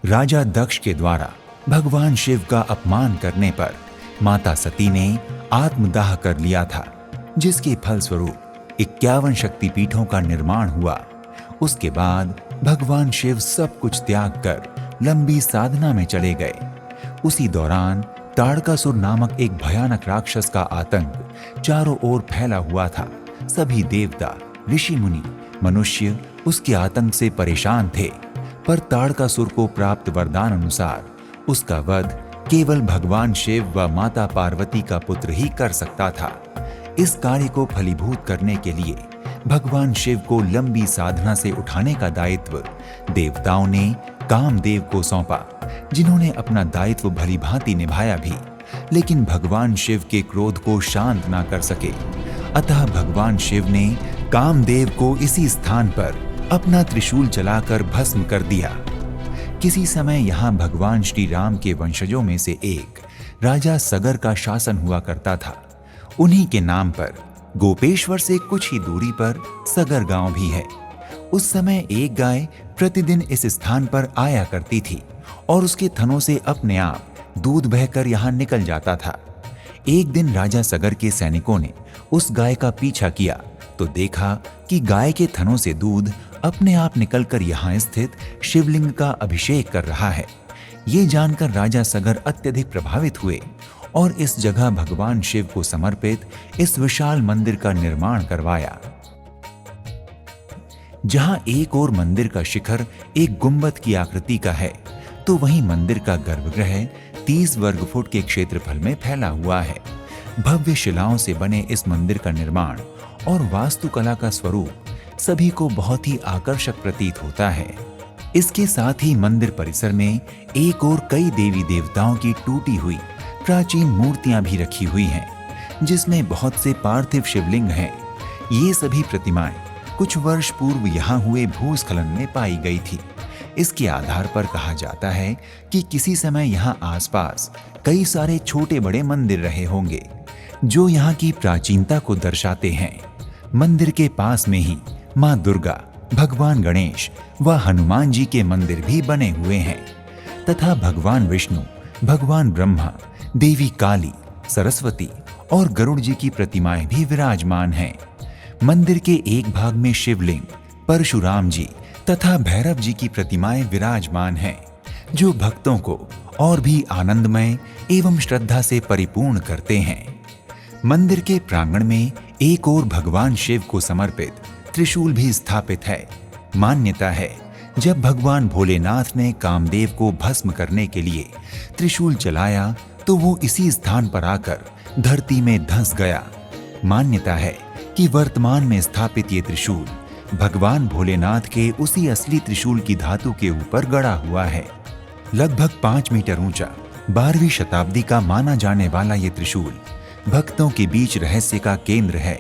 राजा दक्ष के द्वारा भगवान शिव का अपमान करने पर माता सती ने आत्मदाह कर लिया था, जिसके फलस्वरूप 51 शक्तिपीठों का निर्माण हुआ। उसके बाद भगवान शिव सब कुछ त्याग कर लंबी साधना में चले गए। उसी दौरान ताड़कासुर नामक एक भयानक राक्षस का आतंक चारों ओर फैला हुआ था। सभी देवता, ऋषि मुनि, मनुष्य उसके आतंक से परेशान थे, पर ताड़कासुर को प्राप्त वरदान अनुसार उसका वध केवल भगवान शिव व माता पार्वती का पुत्र ही कर सकता था। इस कार्य को फलीभूत करने के लिए भगवान शिव को लंबी साधना से उठाने का दायित्व देवताओं ने कामदेव को सौंपा, जिन्होंने अपना दायित्व भली भांति निभाया भी, लेकिन भगवान शिव के क्रोध को शांत ना कर सके। अतः भगवान शिव ने कामदेव को इसी स्थान पर अपना त्रिशूल चलाकर भस्म कर दिया। किसी समय यहाँ भगवान श्री राम के वंशजों में से एक राजा सगर का शासन हुआ करता था। उन्हीं के नाम पर गोपेश्वर से कुछ ही दूरी पर सगर गांव भी है। उस समय एक गाय प्रतिदिन इस स्थान पर आया करती थी और उसके थनों से अपने आप दूध बहकर यहाँ निकल जाता था। एक दिन राजा सगर के सैनिकों ने उस गाय का पीछा किया तो देखा कि गाय के थनों से दूध अपने आप निकलकर यहाँ स्थित शिवलिंग का अभिषेक कर रहा है। ये जानकर राजा सगर अत्यधिक प्रभावित हुए और इस जगह भगवान शिव को समर्पित इस विशाल मंदिर का निर्माण करवाया। जहां एक और मंदिर का शिखर एक गुंबद की आकृति का है, तो वहीं मंदिर का गर्भगृह 30 वर्ग फुट के क्षेत्रफल में फैला हुआ है। भव्य शिलाओं से बने इस मंदिर का निर्माण और वास्तुकला का स्वरूप सभी को बहुत ही आकर्षक प्रतीत होता है। इसके साथ ही मंदिर परिसर में एक और कई देवी देवताओं की टूटी हुई प्राचीन मूर्तियां भी रखी हुई हैं, जिसमें बहुत से पार्थिव शिवलिंग हैं। ये सभी प्रतिमाएं कुछ वर्ष पूर्व यहाँ हुए भूस्खलन में पाई गई थी। इसके आधार पर कहा जाता है कि किसी समय यहाँ आसपास कई सारे छोटे बड़े मंदिर रहे होंगे, जो यहाँ की प्राचीनता को दर्शाते हैं। मंदिर के पास में ही माँ दुर्गा, भगवान गणेश व हनुमान जी के मंदिर भी बने हुए हैं तथा भगवान विष्णु, भगवान ब्रह्मा, देवी काली, सरस्वती और गरुड़ जी की प्रतिमाएं भी विराजमान हैं। मंदिर के एक भाग में शिवलिंग, परशुराम जी तथा भैरव जी की प्रतिमाएं विराजमान हैं, जो भक्तों को और भी आनंदमय एवं श्रद्धा से परिपूर्ण करते हैं। मंदिर के प्रांगण में एक और भगवान शिव को समर्पित त्रिशूल भी स्थापित है। मान्यता है, जब भगवान भोलेनाथ ने कामदेव को भस्म करने के लिए त्रिशूल चलाया तो वो इसी स्थान पर आकर धरती में धंस गया। मान्यता है कि वर्तमान में स्थापित ये त्रिशूल भगवान भोलेनाथ के उसी असली त्रिशूल की धातु के ऊपर गड़ा हुआ है। लगभग 5 मीटर ऊंचा 12वीं शताब्दी का माना जाने वाला ये त्रिशूल भक्तों के बीच रहस्य का केंद्र है।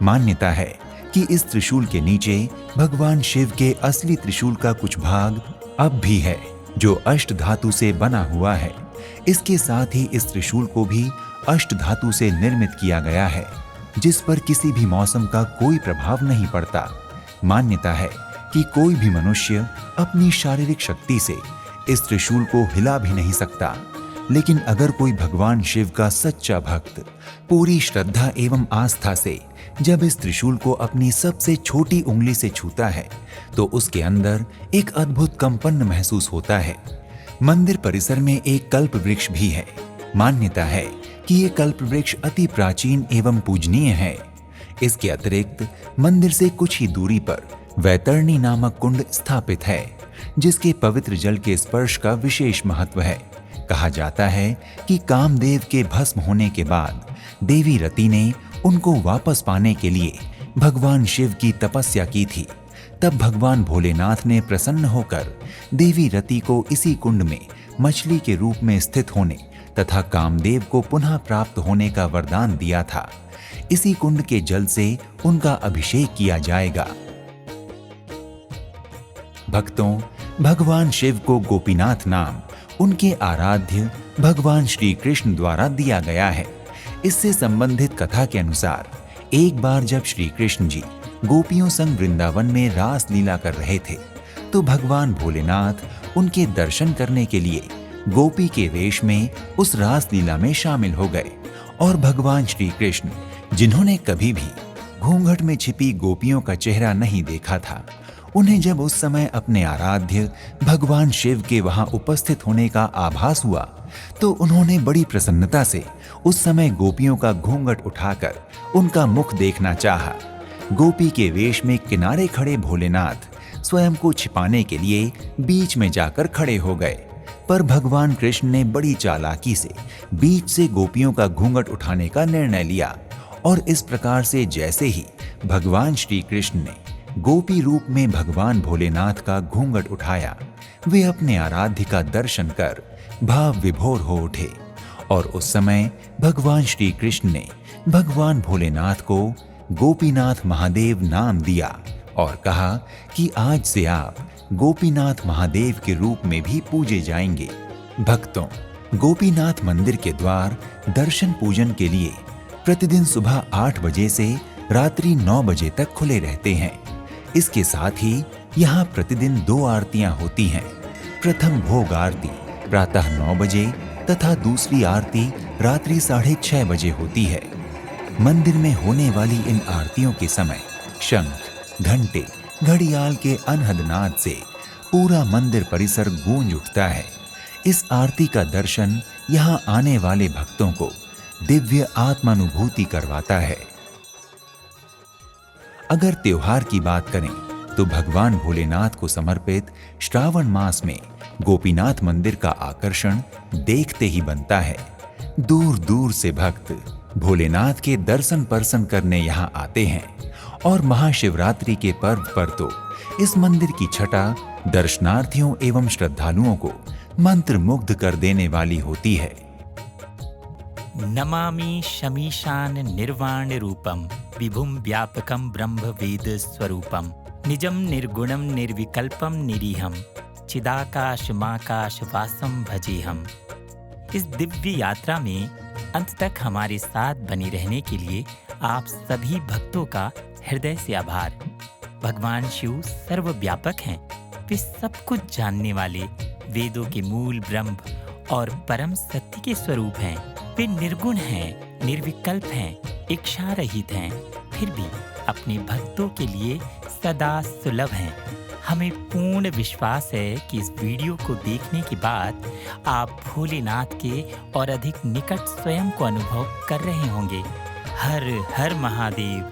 मान्यता है कि इस त्रिशूल के नीचे भगवान शिव के असली त्रिशूल का कुछ भाग अब भी है, जो अष्ट धातु से बना हुआ है। इसके साथ ही इस त्रिशूल को भी अष्ट धातु से निर्मित किया गया है, जिस पर किसी भी मौसम का कोई प्रभाव नहीं पड़ता। मान्यता है कि कोई भी मनुष्य अपनी शारीरिक शक्ति से इस त्रिशूल को हिला भी नहीं सकता। लेकिन अगर कोई भगवान शिव का सच्चा भक्त पूरी श्रद्धा एवं आस्था से जब इस त्रिशूल को अपनी सबसे छोटी उंगली से छूता है तो उसके अंदर एक अद्भुत कंपन महसूस होता है। मंदिर परिसर में एक कल्प वृक्ष भी है। मान्यता है कि ये कल्प वृक्ष अति प्राचीन एवं पूजनीय है। इसके अतिरिक्त मंदिर से कुछ ही दूरी पर वैतरणी नामक कुंड स्थापित है, जिसके पवित्र जल के स्पर्श का विशेष महत्व है। कहा जाता है कि कामदेव के भस्म होने के बाद देवी रति ने उनको वापस पाने के लिए भगवान शिव की तपस्या की थी। तब भगवान भोलेनाथ ने प्रसन्न होकर देवी रति को इसी कुंड में मछली के रूप में स्थित होने तथा कामदेव को पुनः प्राप्त होने का वरदान दिया था। इसी कुंड के जल से उनका अभिषेक किया जाएगा। भक्तों, भगवान शिव को गोपीनाथ नाम उनके आराध्य भगवान श्री कृष्ण द्वारा दिया गया है। इससे संबंधित कथा के अनुसार एक बार जब श्री कृष्ण जी गोपियों संग वृंदावन में रास लीला कर रहे थे तो भगवान भोलेनाथ उनके दर्शन करने के लिए गोपी के वेश में उस रास लीला में शामिल हो गए और भगवान श्री कृष्ण, जिन्होंने कभी भी घूंघट में छिपी गोपियों का चेहरा नहीं देखा था, उन्हें जब उस समय अपने आराध्य भगवान शिव के वहां उपस्थित होने का आभास हुआ तो उन्होंने बड़ी प्रसन्नता से उस समय गोपियों का घूंघट उठाकर उनका मुख देखना चाहा। गोपी के वेश में किनारे खड़े भोलेनाथ स्वयं को छिपाने के लिए बीच में जाकर खड़े हो गए, पर भगवान कृष्ण ने बड़ी चालाकी से बीच से गोपियों का घूंघट उठाने का निर्णय लिया और इस प्रकार से जैसे ही भगवान श्री कृष्ण ने गोपी रूप में भगवान भोलेनाथ का घूंघट उठाया, वे अपने आराध्य का दर्शन कर भाव विभोर हो उठे और उस समय भगवान श्री कृष्ण ने भगवान भोलेनाथ को गोपीनाथ महादेव नाम दिया और कहा कि आज से आप गोपीनाथ महादेव के रूप में भी पूजे जाएंगे। भक्तों, गोपीनाथ मंदिर के द्वार दर्शन पूजन के लिए प्रतिदिन सुबह 8 बजे से रात्रि 9 बजे तक खुले रहते हैं। इसके साथ ही यहाँ प्रतिदिन 2 आरतियां होती हैं। प्रथम भोग आरती प्रातः 9 बजे तथा दूसरी आरती रात्रि 6:30 बजे होती है। मंदिर में होने वाली इन आरतियों के समय शंख, घंटे, घड़ियाल के अनहद नाद से पूरा मंदिर परिसर गूंज उठता है। इस आरती का दर्शन यहाँ आने वाले भक्तों को दिव्य आत्मानुभूति करवाता है। अगर त्योहार की बात करें तो भगवान भोलेनाथ को समर्पित श्रावण मास में गोपीनाथ मंदिर का आकर्षण देखते ही बनता है। दूर दूर से भक्त भोलेनाथ के दर्शन परसन करने यहाँ आते हैं और महाशिवरात्रि के पर्व पर तो इस मंदिर की छटा दर्शनार्थियों एवं श्रद्धालुओं को मंत्रमुग्ध कर देने वाली होती है। नमामि शमीशान निर्वाण रूपम विभुम व्यापकम ब्रह्म वेद स्वरूपम निजम निर्गुणम निर्विकल्पम निरीहम चिदाकाश माकाश वासम भजेहम। इस दिव्य यात्रा में अंत तक हमारे साथ बने रहने के लिए आप सभी भक्तों का हृदय से आभार। भगवान शिव सर्वव्यापक हैं। वे सब कुछ जानने वाले, वेदों के मूल ब्रह्म और परम सत्य के स्वरूप हैं। वे निर्गुण हैं, निर्विकल्प हैं, इच्छा रहित हैं, फिर भी अपने भक्तों के लिए सदा सुलभ हैं। हमें पूर्ण विश्वास है कि इस वीडियो को देखने के बाद आप भोलेनाथ के और अधिक निकट स्वयं को अनुभव कर रहे होंगे। हर हर महादेव।